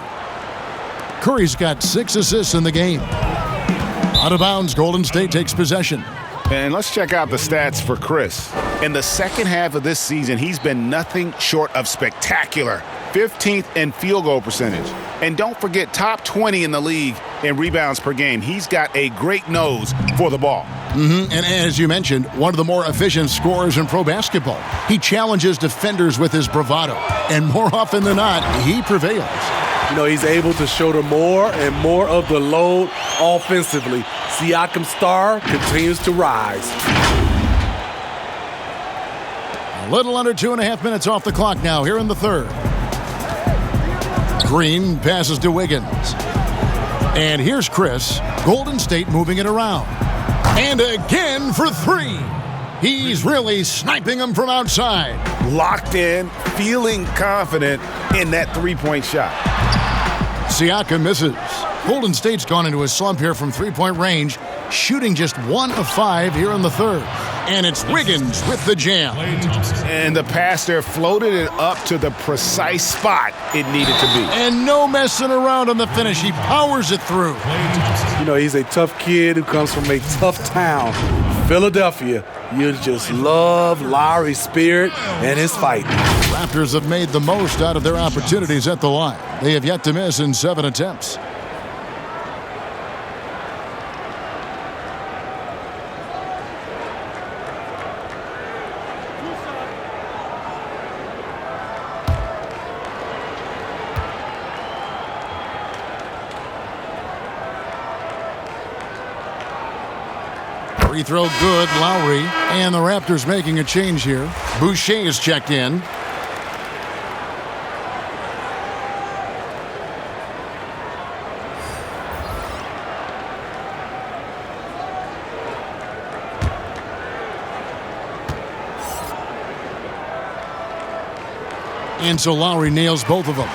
Curry's got 6 assists in the game. Out of bounds, Golden State takes possession. And let's check out the stats for Chris. In the second half of this season, he's been nothing short of spectacular. 15th in field goal percentage. And don't forget, top 20 in the league in rebounds per game. He's got a great nose for the ball. And as you mentioned, one of the more efficient scorers in pro basketball. He challenges defenders with his bravado. And more often than not, he prevails. You know, he's able to shoulder more and more of the load offensively. Siakam's star continues to rise. A little under 2.5 minutes off the clock now here in the third. Green passes to Wiggins. And here's Chris. Golden State moving it around. And again for 3. He's really sniping them from outside. Locked in, feeling confident in that three-point shot. Siakam misses. Golden State's gone into a slump here from three-point range, shooting just 1 of 5 here in the third. And it's Wiggins with the jam. And the pass there floated it up to the precise spot it needed to be. And no messing around on the finish. He powers it through. You know, he's a tough kid who comes from a tough town, Philadelphia. You just love Lowry's spirit and his fight. Raptors have made the most out of their opportunities at the line. They have yet to miss in 7 attempts. Free throw good, Lowry. And the Raptors making a change here. Boucher is checked in. And so Lowry nails both of them.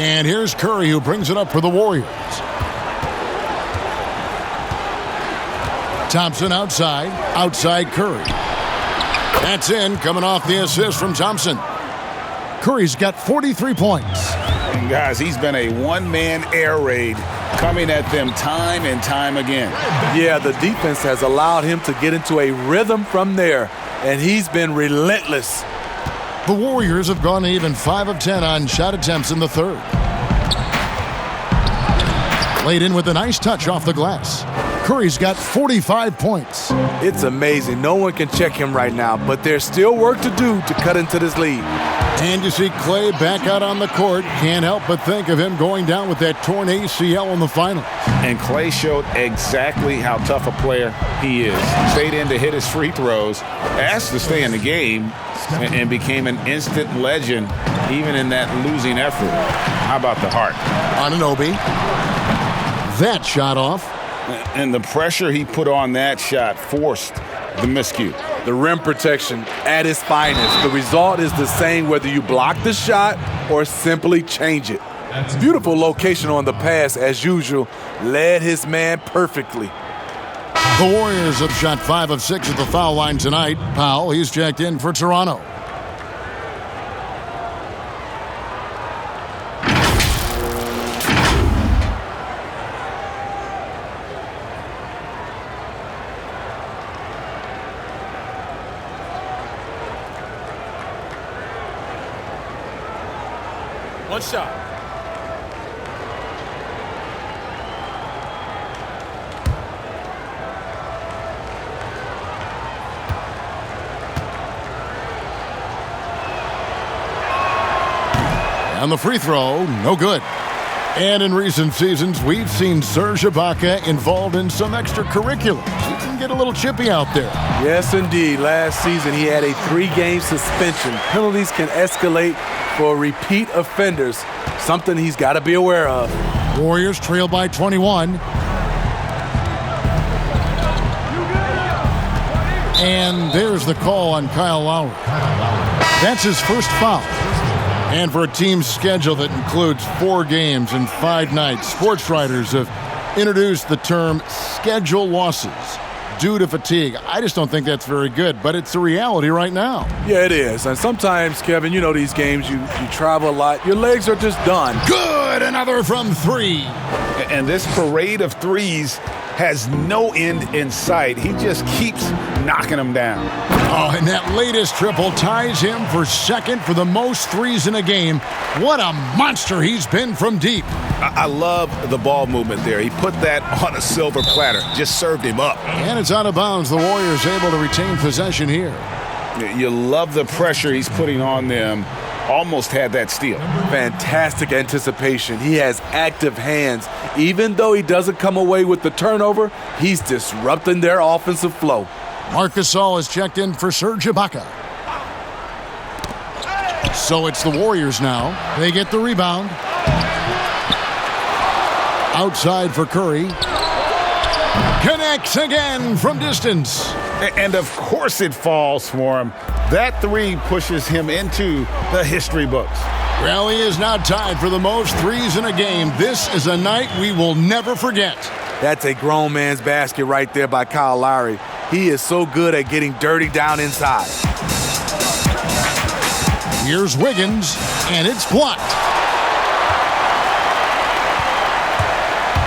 And here's Curry, who brings it up for the Warriors. Thompson outside. Outside Curry. That's in, coming off the assist from Thompson. Curry's got 43 points. And guys, he's been a one-man air raid coming at them time and time again. Yeah, the defense has allowed him to get into a rhythm from there, and he's been relentless. The Warriors have gone even 5 of 10 on shot attempts in the third. Laid in with a nice touch off the glass. Curry's got 45 points. It's amazing. No one can check him right now, but there's still work to do to cut into this lead. And you see Clay back out on the court. Can't help but think of him going down with that torn ACL in the final. And Clay showed exactly how tough a player he is. Stayed in to hit his free throws, asked to stay in the game, and became an instant legend even in that losing effort. How about the heart? Anunoby. That shot off. And the pressure he put on that shot forced the miscue. The rim protection at its finest. The result is the same whether you block the shot or simply change it. Beautiful location on the pass as usual. Led his man perfectly. The Warriors have shot 5 of 6 at the foul line tonight. Powell, he's checked in for Toronto. One shot. And the free throw, no good. And in recent seasons, we've seen Serge Ibaka involved in some extracurriculars. He can get a little chippy out there. Yes, indeed. Last season, he had a 3-game suspension. Penalties can escalate for repeat offenders, something he's got to be aware of. Warriors trail by 21. And there's the call on Kyle Lowry. That's his first foul. And for a team's schedule that includes 4 games and 5 nights, sports writers have introduced the term schedule losses due to fatigue. I just don't think that's very good, but it's a reality right now. Yeah, it is. And sometimes, Kevin, you know these games, you travel a lot. Your legs are just done. Good! Another from 3. And this parade of threes has no end in sight. He just keeps knocking them down. Oh, and that latest triple ties him for second for the most threes in a game. What a monster he's been from deep. I love the ball movement there. He put that on a silver platter, just served him up. And it's out of bounds. The Warriors able to retain possession here. You love the pressure he's putting on them. Almost had that steal. Fantastic anticipation. He has active hands. Even though he doesn't come away with the turnover, he's disrupting their offensive flow. Marc Gasol is checked in for Serge Ibaka. So it's the Warriors now. They get the rebound. Outside for Curry. Connects again from distance. And of course it falls for him. That 3 pushes him into the history books. Well, he is now tied for the most threes in a game. This is a night we will never forget. That's a grown man's basket right there by Kyle Lowry. He is so good at getting dirty down inside. Here's Wiggins, and it's blocked.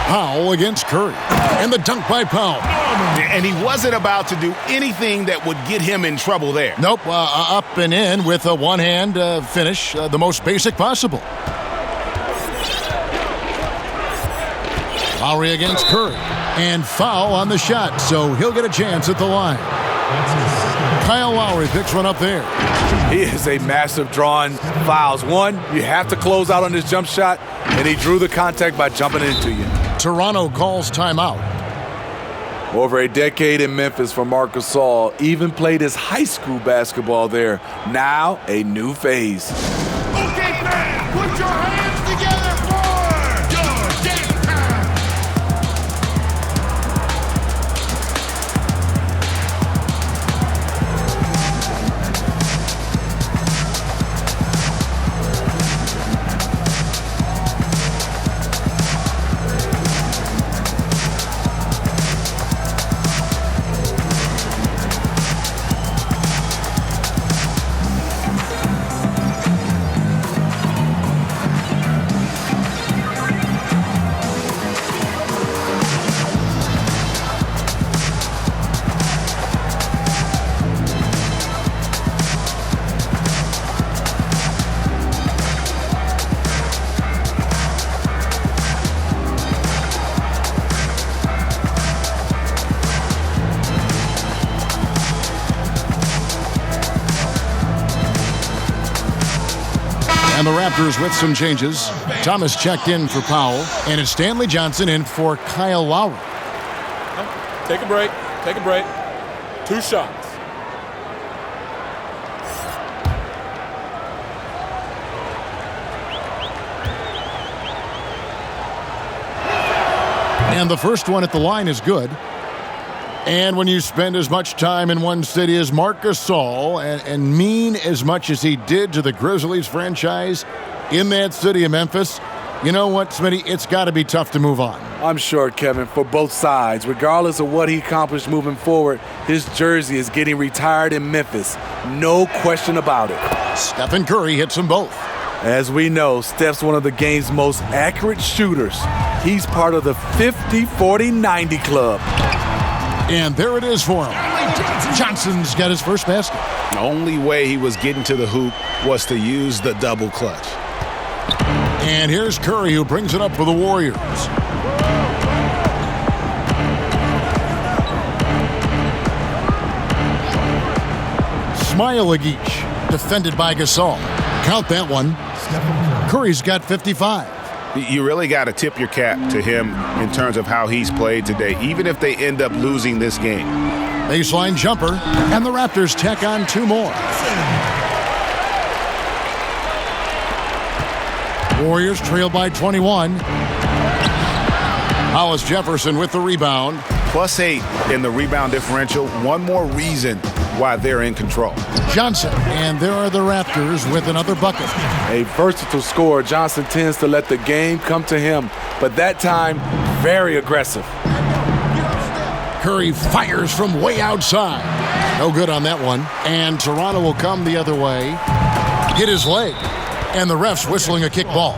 Powell against Curry. And the dunk by Powell. And he wasn't about to do anything that would get him in trouble there. Nope, up and in with a one-hand finish, the most basic possible. Lowry against Curry. And foul on the shot, so he'll get a chance at the line. Kyle Lowry picks one up there. He is a massive drawing fouls. One, you have to close out on this jump shot, and he drew the contact by jumping into you. Toronto calls timeout. Over a decade in Memphis for Marc Gasol, even played his high school basketball there. Now, a new phase. Okay, fans, put your hands together for your game time. And the Raptors with some changes. Thomas checked in for Powell, and it's Stanley Johnson in for Kyle Lowry. Take a break. Take a break. 2 shots. And the first one at the line is good. And when you spend as much time in one city as Marc Gasol and mean as much as he did to the Grizzlies franchise in that city of Memphis, you know what, Smitty? It's got to be tough to move on. I'm sure, Kevin, for both sides. Regardless of what he accomplished moving forward, his jersey is getting retired in Memphis. No question about it. Stephan Curry hits them both. As we know, Steph's one of the game's most accurate shooters. He's part of the 50-40-90 club. And there it is for him. Johnson's got his first basket. The only way he was getting to the hoop was to use the double clutch. And here's Curry, who brings it up for the Warriors. Smailagic, defended by Gasol. Count that one. Curry's got 55. You really got to tip your cap to him in terms of how he's played today, even if they end up losing this game. Baseline jumper, and the Raptors tack on 2 more. Warriors trail by 21. Hollis Jefferson with the rebound. +8 in the rebound differential. One more reason why they're in control. Johnson, and there are the Raptors with another bucket. A versatile scorer, Johnson tends to let the game come to him, but that time, very aggressive. Curry fires from way outside. No good on that one. And Toronto will come the other way. Hit his leg. And the ref's whistling a kick ball.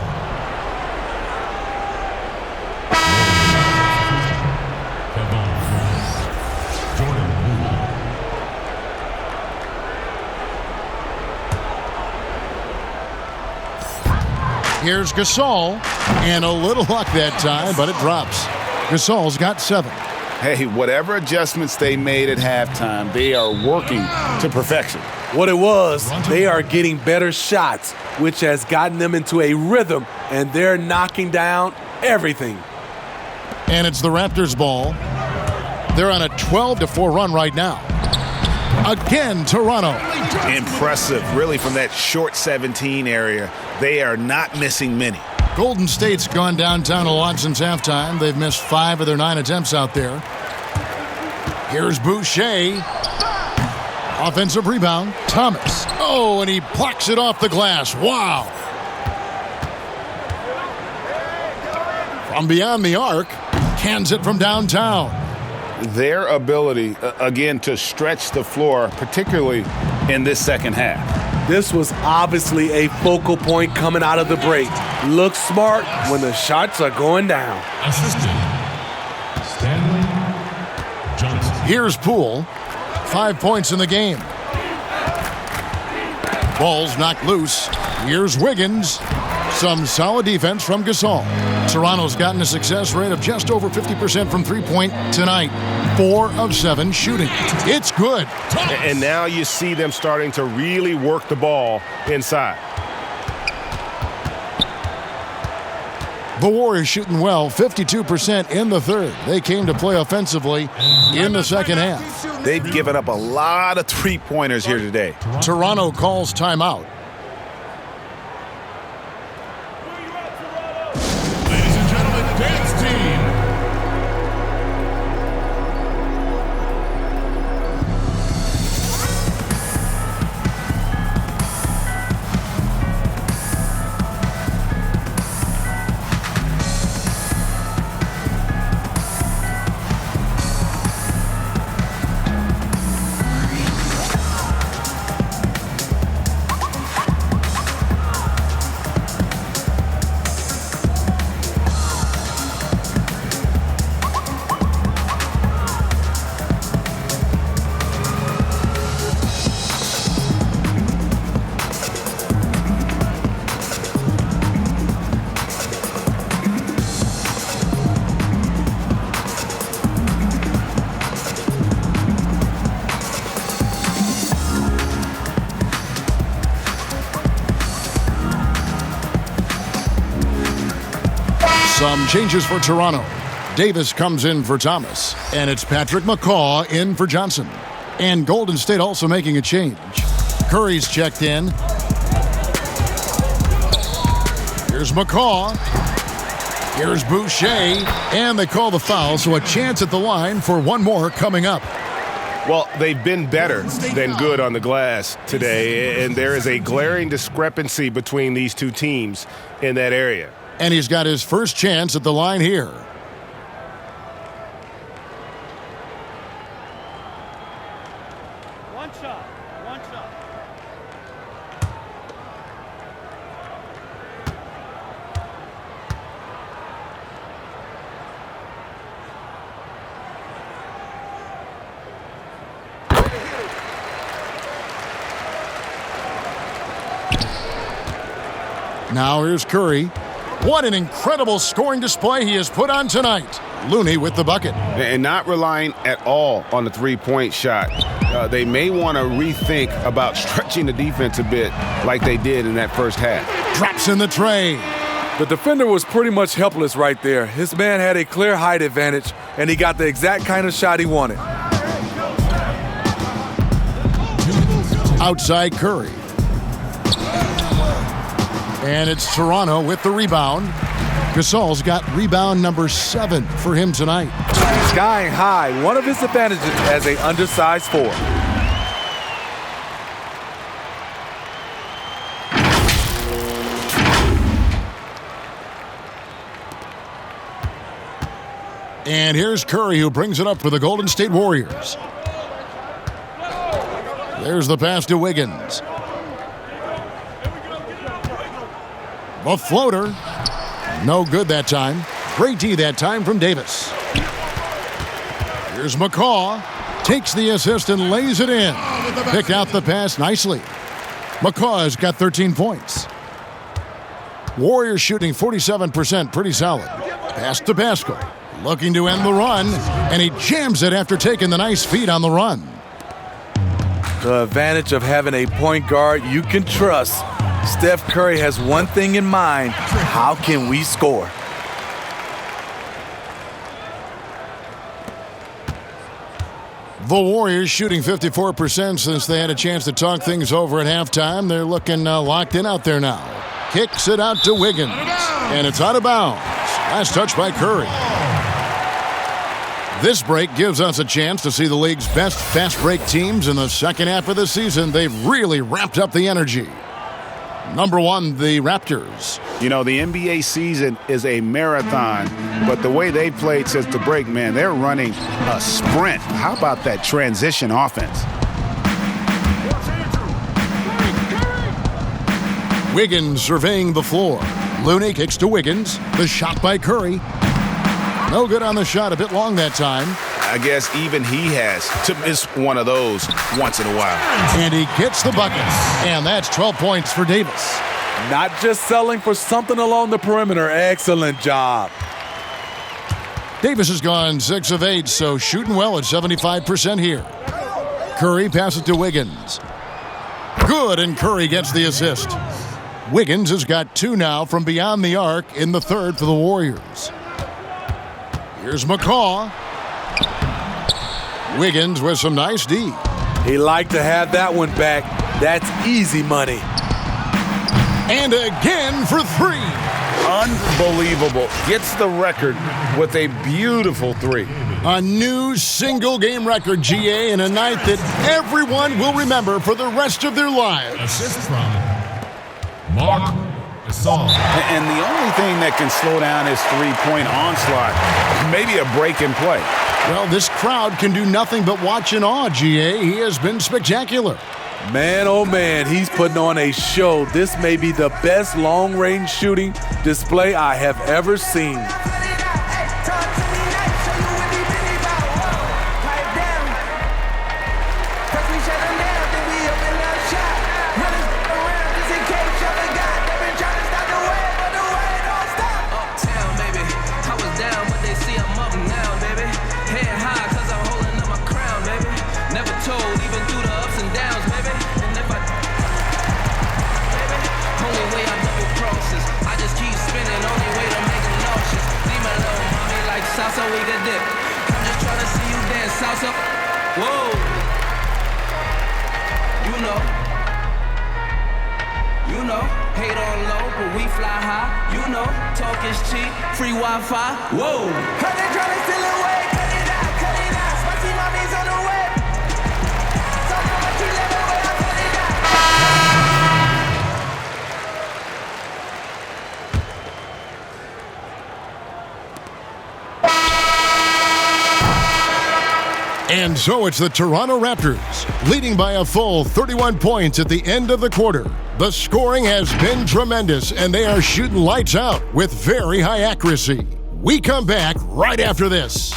Here's Gasol, and a little luck that time, but it drops. Gasol's got 7. Hey, whatever adjustments they made at halftime, they are working to perfection. What it was, they are getting better shots, which has gotten them into a rhythm, and they're knocking down everything. And it's the Raptors' ball. They're on a 12-4 run right now. Again, Toronto. Impressive, really, from that short 17 area. They are not missing many. Golden State's gone downtown a lot since halftime. They've missed 5 of their 9 attempts out there. Here's Boucher. Offensive rebound. Thomas. Oh, and he plucks it off the glass. Wow. From beyond the arc, cans it from downtown. Their ability, again, to stretch the floor, particularly in this second half. This was obviously a focal point coming out of the break. Look smart when the shots are going down. Assistant, Stanley Johnson. Here's Poole. 5 points in the game. Ball's knocked loose. Here's Wiggins. Some solid defense from Gasol. Toronto's gotten a success rate of just over 50% from three-point tonight. 4 of 7 shooting. It's good. And now you see them starting to really work the ball inside. The Warriors shooting well, 52% in the third. They came to play offensively in the second half. They've given up a lot of three-pointers here today. Toronto calls timeout. Ladies and gentlemen, dance team. Some changes for Toronto. Davis comes in for Thomas, and it's Patrick McCaw in for Johnson. And Golden State also making a change. Curry's checked in. Here's McCaw. Here's Boucher. And they call the foul, so a chance at the line for one more coming up. Well, they've been better than good on the glass today, and there is a glaring discrepancy between these two teams in that area. And he's got his first chance at the line here. One shot. Now here's Curry. What an incredible scoring display he has put on tonight. Looney with the bucket. And not relying at all on the three-point shot. They may want to rethink about stretching the defense a bit like they did in that first half. Drops in the tray. The defender was pretty much helpless right there. His man had a clear height advantage, and he got the exact kind of shot he wanted. Outside Curry. And it's Toronto with the rebound. Gasol's got rebound number 7 for him tonight. Skying high, one of his advantages as an undersized forward. And here's Curry, who brings it up for the Golden State Warriors. There's the pass to Wiggins. The floater. No good that time. Great D that time from Davis. Here's McCaw. Takes the assist and lays it in. Picked out the pass nicely. McCaw has got 13 points. Warriors shooting 47%, pretty solid. Pass to Pascal. Looking to end the run, and he jams it after taking the nice feed on the run. The advantage of having a point guard you can trust. Steph Curry has one thing in mind: how can we score? The Warriors shooting 54% since they had a chance to talk things over at halftime. They're looking locked in out there now. Kicks it out to Wiggins, and it's out of bounds. Last touch by Curry. This break gives us a chance to see the league's best fast break teams in the second half of the season. They've really ramped up the energy. Number 1, the Raptors. You know, the NBA season is a marathon, but the way they played since the break, man, they're running a sprint. How about that transition offense? Wiggins surveying the floor. Looney kicks to Wiggins. The shot by Curry. No good on the shot, a bit long that time. I guess even he has to miss one of those once in a while. And he gets the bucket. And that's 12 points for Davis. Not just selling for something along the perimeter. Excellent job. Davis has gone 6 of 8, so shooting well at 75% here. Curry passes to Wiggins. Good, and Curry gets the assist. Wiggins has got 2 now from beyond the arc in the third for the Warriors. Here's McCaw. Wiggins with some nice D. He liked to have that one back. That's easy money. And again for 3. Unbelievable. Gets the record with a beautiful 3. A new single-game record, GA, in a night that everyone will remember for the rest of their lives. Assist from Mark Gasol. And the only thing that can slow down his three-point onslaught, maybe a break in play. Well, this crowd can do nothing but watch in awe, GA. He has been spectacular. Man, oh man, he's putting on a show. This may be the best long-range shooting display I have ever seen. so we could dip. I'm just tryna see you dance, salsa. Whoa. You know, hate on low, but we fly high. You know, talk is cheap, free Wi-Fi. Whoa. Heard they tryna steal away, cut it out. Spicy mommy's on the way. Talk about you let away, I cut it out. And so it's the Toronto Raptors, leading by a full 31 points at the end of the quarter. The scoring has been tremendous, and they are shooting lights out with very high accuracy. We come back right after this.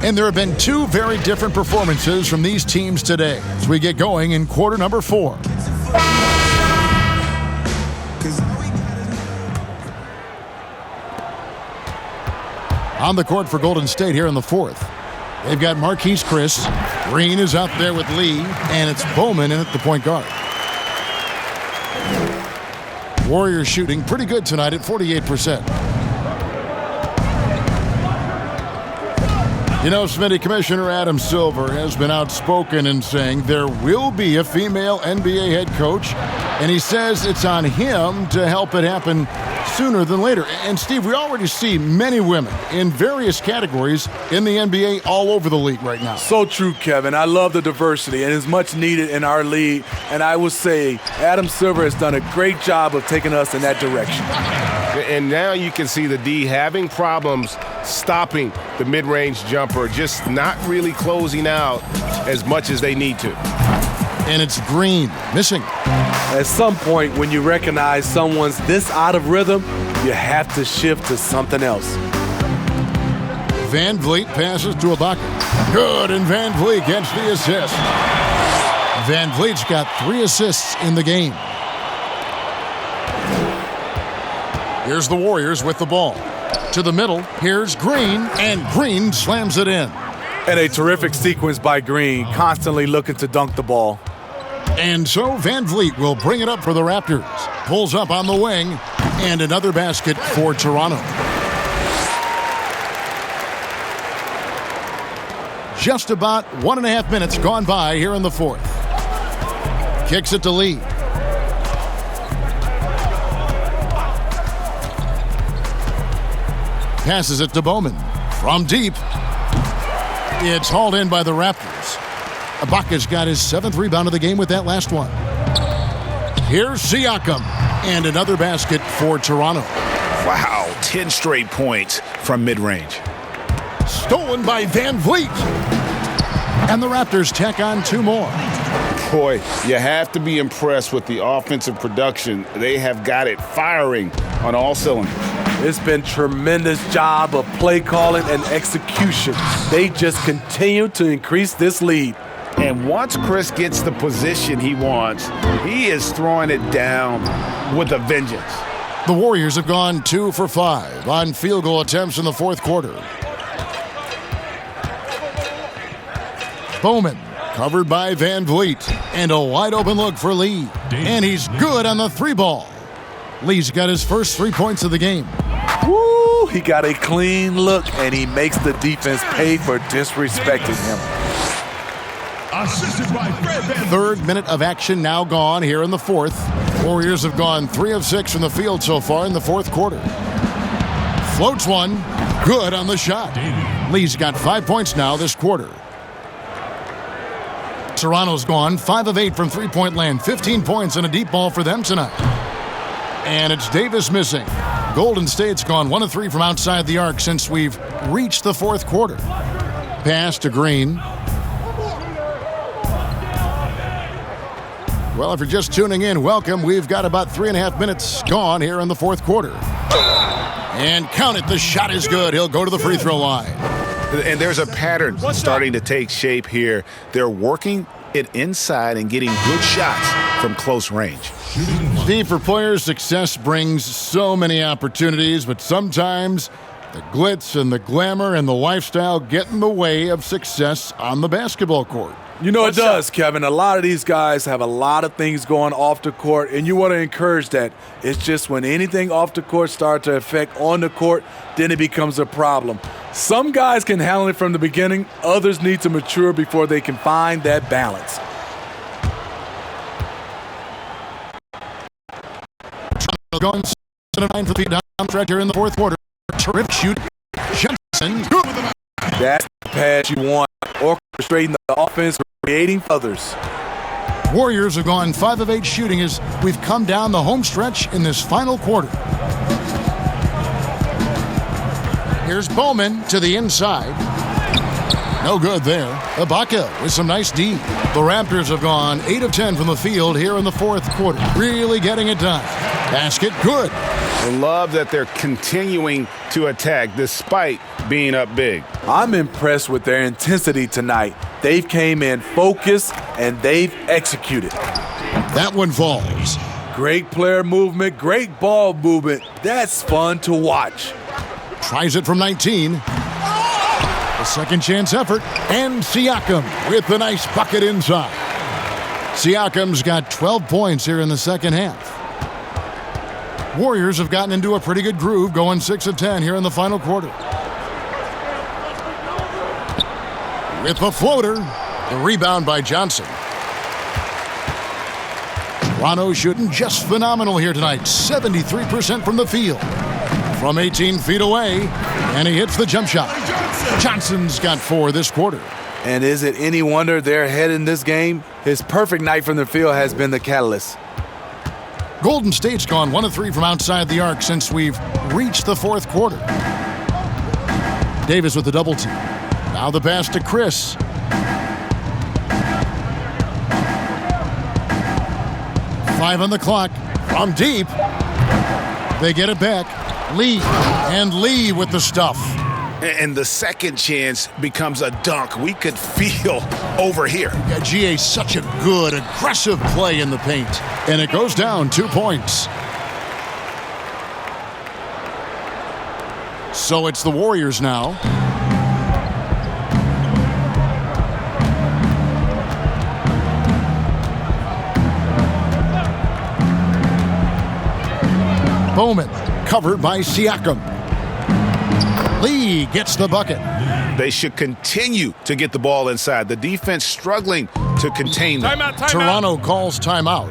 And there have been two very different performances from these teams today as we get going in quarter number 4. On the court for Golden State here in the 4th. They've got Marquise Chris. Green is out there with Lee, and it's Bowman in at the point guard. Warriors shooting pretty good tonight at 48%. You know, Smitty, Commissioner Adam Silver has been outspoken in saying there will be a female NBA head coach, and he says it's on him to help it happen sooner than later. And, Steve, we already see many women in various categories in the NBA all over the league right now. So true, Kevin. I love the diversity, and it's much needed in our league. And I would say Adam Silver has done a great job of taking us in that direction. And now you can see the D having problems stopping the mid-range jumper, just not really closing out as much as they need to. And it's Green missing. At some point, when you recognize someone's this out of rhythm, you have to shift to something else. Van Vliet passes to Ibaka. Good, and Van Vliet gets the assist. Van Vliet's got 3 assists in the game. Here's the Warriors with the ball. To the middle, here's Green, and Green slams it in. And a terrific sequence by Green, constantly looking to dunk the ball. And so Van Vliet will bring it up for the Raptors. Pulls up on the wing, and another basket for Toronto. Just about 1.5 minutes gone by here in the 4th. Kicks it to Lee. Passes it to Bowman. From deep. It's hauled in by the Raptors. Ibaka's got his 7th rebound of the game with that last one. Here's Siakam. And another basket for Toronto. Wow, 10 straight points from mid-range. Stolen by Van Vliet. And the Raptors tack on 2 more. Boy, you have to be impressed with the offensive production. They have got it firing on all cylinders. It's been tremendous job of play calling and execution. They just continue to increase this lead. And once Chris gets the position he wants, he is throwing it down with a vengeance. The Warriors have gone 2 for 5 on field goal attempts in the 4th quarter. Bowman covered by Van Vliet. And a wide open look for Lee. And he's good on the 3-ball. Lee's got his first 3 points of the game. Woo! He got a clean look, and he makes the defense pay for disrespecting him. Assisted by Fred Van 3rd minute of action now gone here in the 4th. Warriors have gone 3 of 6 from the field so far in the 4th quarter. Floats one. Good on the shot. Lee's got 5 points now this quarter. Toronto's gone 5 of 8 from three-point land. 15 points and a deep ball for them tonight. And it's Davis missing. Golden State's gone 1 of 3 from outside the arc since we've reached the 4th quarter. Pass to Green. Well, if you're just tuning in, welcome. We've got about 3.5 minutes gone here in the 4th quarter. And count it, the shot is good. He'll go to the free throw line. And there's a pattern starting to take shape here. They're working it inside and getting good shots from close range. Steve, for players, success brings so many opportunities, but sometimes the glitz and the glamour and the lifestyle get in the way of success on the basketball court. You know, it does, Kevin. A lot of these guys have a lot of things going off the court, and you want to encourage that. It's just when anything off the court starts to affect on the court, then it becomes a problem. Some guys can handle it from the beginning. Others need to mature before they can find that balance. Going 7-9 for the down stretch here in the fourth quarter. Terrific shoot. Johnson. That's the pass you want. Orchestrating the offense, creating others. Warriors have gone 5 of 8 shooting as we've come down the home stretch in this final quarter. Here's Bowman to the inside. No good there. Ibaka with some nice D. The Raptors have gone 8 of 10 from the field here in the fourth quarter. Really getting it done. Basket good. I love that they're continuing to attack despite being up big. I'm impressed with their intensity tonight. They've came in focused and they've executed. That one falls. Great player movement, great ball movement. That's fun to watch. Tries it from 19. A second chance effort. And Siakam with the nice bucket inside. Siakam's got 12 points here in the second half. Warriors have gotten into a pretty good groove, going 6 of 10 here in the final quarter. With the floater, the rebound by Johnson. Toronto shooting just phenomenal here tonight, 73% from the field. From 18 feet away, and he hits the jump shot. Johnson's got 4 this quarter. And is it any wonder they're ahead in this game? His perfect night from the field has been the catalyst. Golden State's gone 1 of 3 from outside the arc since we've reached the fourth quarter. Davis with the double team. Now the pass to Chris. Five on the clock. From deep. They get it back. Lee. And Lee with the stuff. And the second chance becomes a dunk. We could feel over here. Yeah, GA, such a good, aggressive play in the paint. And it goes down 2 points. So it's the Warriors now. Bowman, covered by Siakam. Lee gets the bucket. They should continue to get the ball inside. The defense struggling to contain them. Timeout. Toronto calls timeout.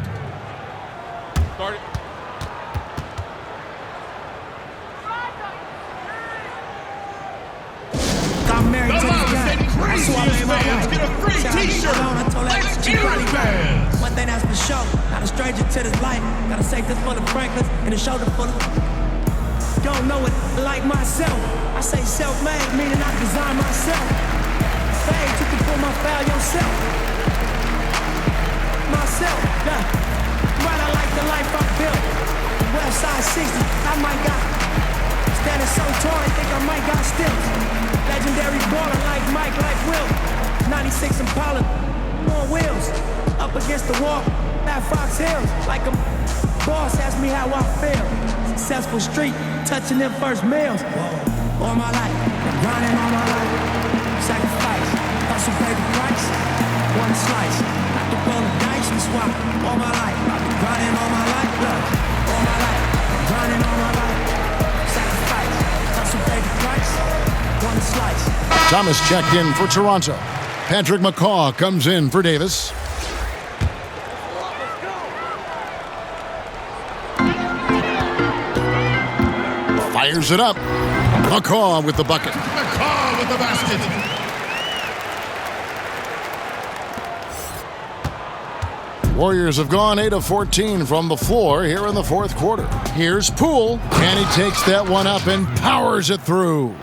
I'm married to this guy. That's who I made my wife. Get a free t-shirt. One thing that's for sure, not a stranger to this life. Got a safe that's full of Franklins and a shoulder full of... Don't know it like myself. I say self-made, meaning I design myself. Fade, you can pull my foul yourself. Myself, yeah. Right, I like the life I built. Westside 60, I might got. Standing so tall, I think I might got stills. Legendary baller like Mike, like Will. 96 Impala, on wheels. Up against the wall, at Fox Hills. Like a boss asked me how I feel. Successful street, touching them first meals. All my life, grinding all my life. Sacrifice, hustle pay the price. One slice, not to roll the dice. That's why all my life, I've been grinding all my life. Look, all my life, grinding all my life. Sacrifice, hustle pay the price. One slice. Thomas checked in for Toronto. Patrick McCaw comes in for Davis. Fires it up. McCaw with the bucket. McCaw with the basket. Warriors have gone 8 of 14 from the floor here in the fourth quarter. Here's Poole, and he takes that one up and powers it through.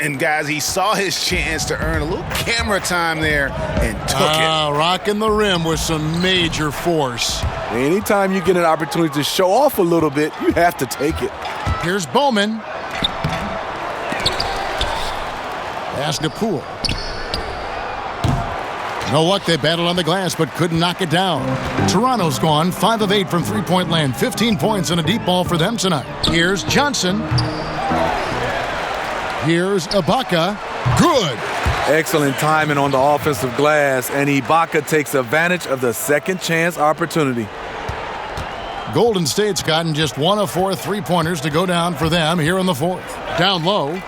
And guys, he saw his chance to earn a little camera time there and took it. Rocking the rim with some major force. Anytime you get an opportunity to show off a little bit, you have to take it. Here's Bowman. Pass to Poole. No luck, they battled on the glass but couldn't knock it down. Toronto's gone 5 of 8 from three-point land. 15 points and a deep ball for them tonight. Here's Johnson. Here's Ibaka. Good. Excellent timing on the offensive glass, and Ibaka takes advantage of the second chance opportunity. Golden State's gotten just 1 of 4 three-pointers to go down for them here in the fourth. Down low,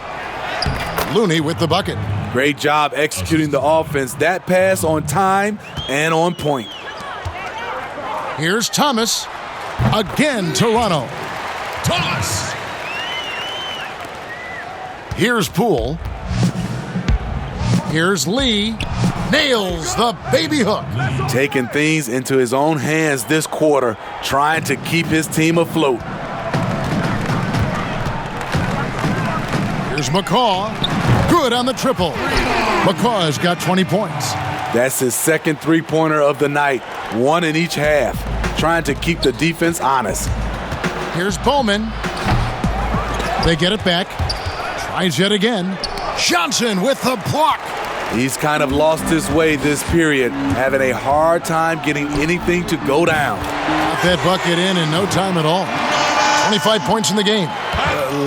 Looney with the bucket. Great job executing the offense. That pass on time and on point. Here's Thomas. Again, Toronto. Thomas. Here's Poole. Here's Lee. Nails the baby hook. Taking things into his own hands this quarter, trying to keep his team afloat. Here's McCaw. Good on the triple. McCaw has got 20 points. That's his second three-pointer of the night, 1 in each half, trying to keep the defense honest. Here's Bowman. They get it back. Tries yet again. Johnson with the block. He's kind of lost his way this period, having a hard time getting anything to go down. Got that bucket in no time at all. 25 points in the game.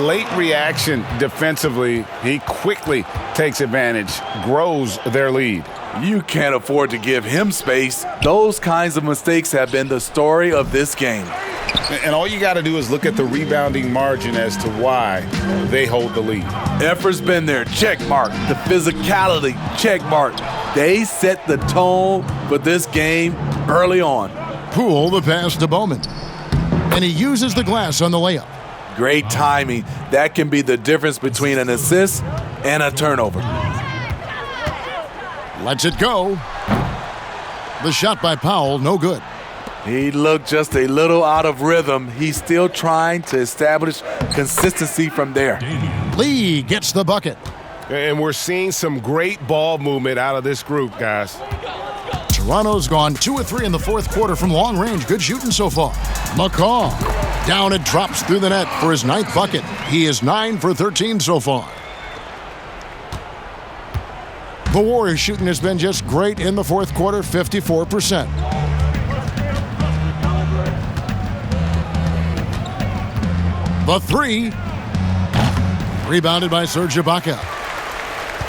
Late reaction defensively. He quickly takes advantage, grows their lead. You can't afford to give him space. Those kinds of mistakes have been the story of this game. And all you got to do is look at the rebounding margin as to why they hold the lead. Effort's been there, check mark. The physicality, check mark. They set the tone for this game early on. Poole the pass to Bowman. And he uses the glass on the layup. Great timing. That can be the difference between an assist and a turnover. Lets it go. The shot by Powell, no good. He looked just a little out of rhythm. He's still trying to establish consistency from there. Lee gets the bucket. And we're seeing some great ball movement out of this group, guys. Toronto's gone 2 of 3 in the fourth quarter from long range. Good shooting so far. McCaw. Down it drops through the net for his 9th bucket. He is 9 for 13 so far. The Warriors' shooting has been just great in the fourth quarter, 54%. The 3. Rebounded by Serge Ibaka.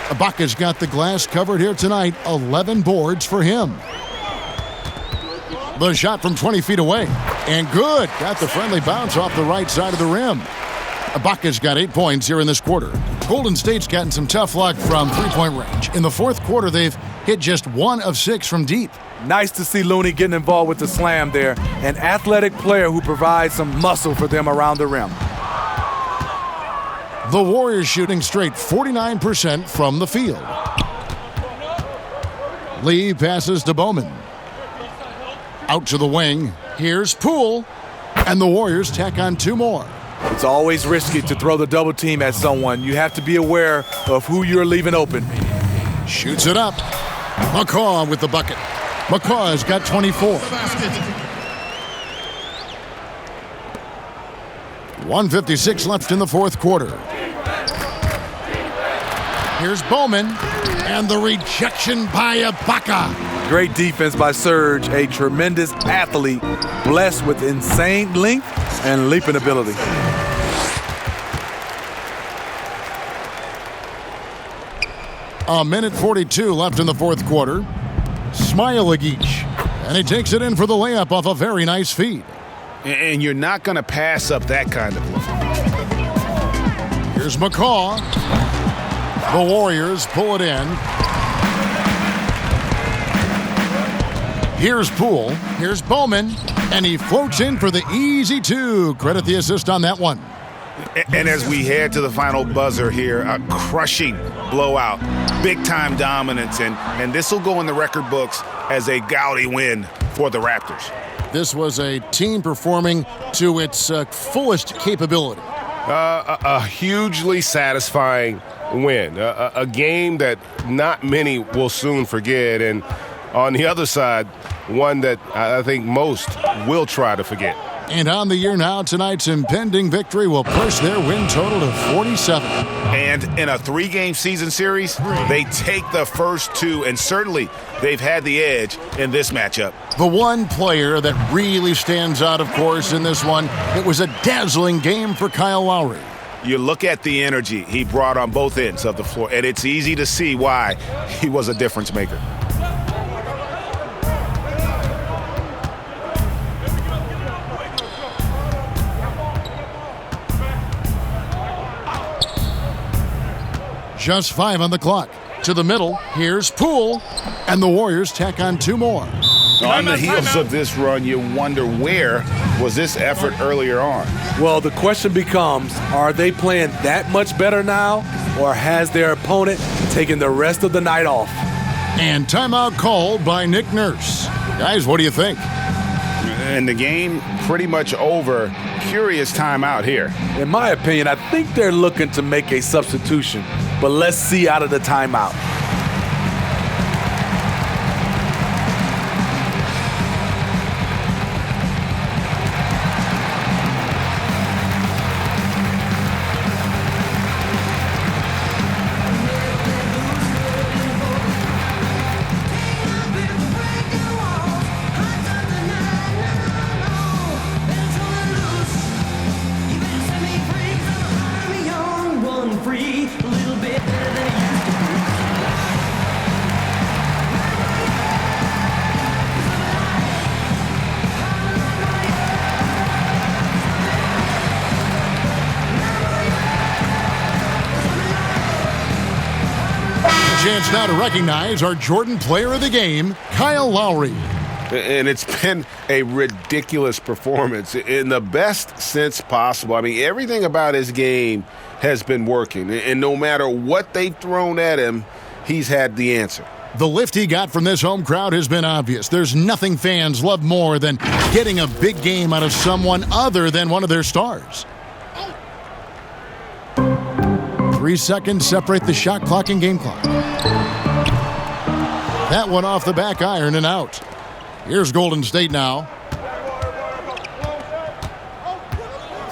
Ibaka's got the glass covered here tonight. 11 boards for him. The shot from 20 feet away. And good. Got the friendly bounce off the right side of the rim. Ibaka's got 8 points here in this quarter. Golden State's gotten some tough luck from three-point range. In the fourth quarter, they've hit just 1 of 6 from deep. Nice to see Looney getting involved with the slam there. An athletic player who provides some muscle for them around the rim. The Warriors shooting straight 49% from the field. Lee passes to Bowman. Out to the wing. Here's Poole. And the Warriors tack on 2 more. It's always risky to throw the double team at someone. You have to be aware of who you're leaving open. Shoots it up. McCaw with the bucket. McCaw's got 24. 1:56 left in the fourth quarter. Here's Bowman, and the rejection by Ibaka. Great defense by Serge, a tremendous athlete, blessed with insane length and leaping ability. A minute 42 left in the fourth quarter. Smailagic, and he takes it in for the layup off a very nice feed. And you're not going to pass up that kind of look. Here's McCaw. The Warriors pull it in. Here's Poole. Here's Bowman. And he floats in for the easy 2. Credit the assist on that one. And as we head to the final buzzer here, a crushing blowout, big-time dominance, and this will go in the record books as a gaudy win for the Raptors. This was a team performing to its fullest capability. A hugely satisfying win, a game that not many will soon forget, and on the other side, one that I think most will try to forget. And on the year now, tonight's impending victory will push their win total to 47. And in a 3-game season series, they take the first 2, and certainly they've had the edge in this matchup. The one player that really stands out, of course, in this one, it was a dazzling game for Kyle Lowry. You look at the energy he brought on both ends of the floor, and it's easy to see why he was a difference maker. Just 5 on the clock. To the middle, here's Poole, and the Warriors tack on 2 more. On the heels of this run, you wonder where was this effort earlier on? Well, the question becomes, are they playing that much better now, or has their opponent taken the rest of the night off? And timeout called by Nick Nurse. Guys, what do you think? And the game pretty much over. Curious timeout here. In my opinion, I think they're looking to make a substitution, but let's see out of the timeout. Chance now to recognize our Jordan Player of the Game, Kyle Lowry. And it's been a ridiculous performance in the best sense possible. I mean, everything about his game has been working. And no matter what they've thrown at him, he's had the answer. The lift he got from this home crowd has been obvious. There's nothing fans love more than getting a big game out of someone other than one of their stars. 3 seconds separate the shot clock and game clock. That one off the back iron and out. Here's Golden State now.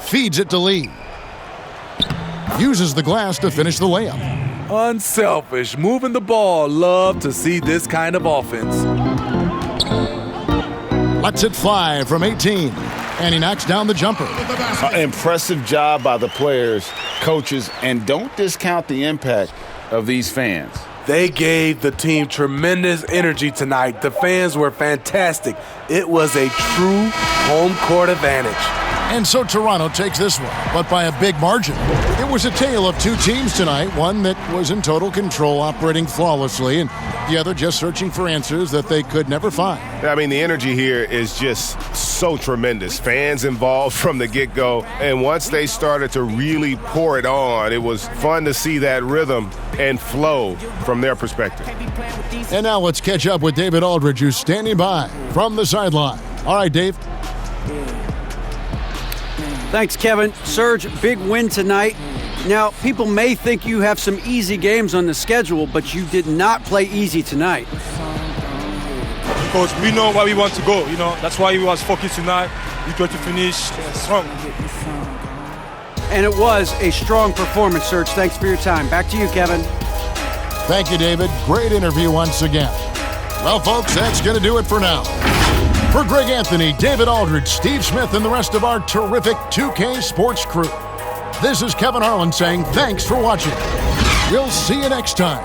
Feeds it to Lee. Uses the glass to finish the layup. Unselfish, moving the ball. Love to see this kind of offense. Lets it fly from 18. And he knocks down the jumper. Impressive job by the players, coaches, and don't discount the impact of these fans. They gave the team tremendous energy tonight. The fans were fantastic. It was a true home court advantage. And so Toronto takes this one, but by a big margin. It was a tale of 2 teams tonight, one that was in total control, operating flawlessly, and the other just searching for answers that they could never find. I mean, the energy here is just so tremendous. Fans involved from the get-go, and once they started to really pour it on, it was fun to see that rhythm and flow from their perspective. And now let's catch up with David Aldridge, who's standing by from the sideline. All right, Dave. Thanks, Kevin. Serge, big win tonight. Now, people may think you have some easy games on the schedule, but you did not play easy tonight. Because we know where we want to go, That's why we was focused tonight. We try to finish strong. And it was a strong performance, Serge. Thanks for your time. Back to you, Kevin. Thank you, David. Great interview once again. Well, folks, that's going to do it for now. For Greg Anthony, David Aldridge, Steve Smith, and the rest of our terrific 2K Sports crew, this is Kevin Harlan saying thanks for watching. We'll see you next time.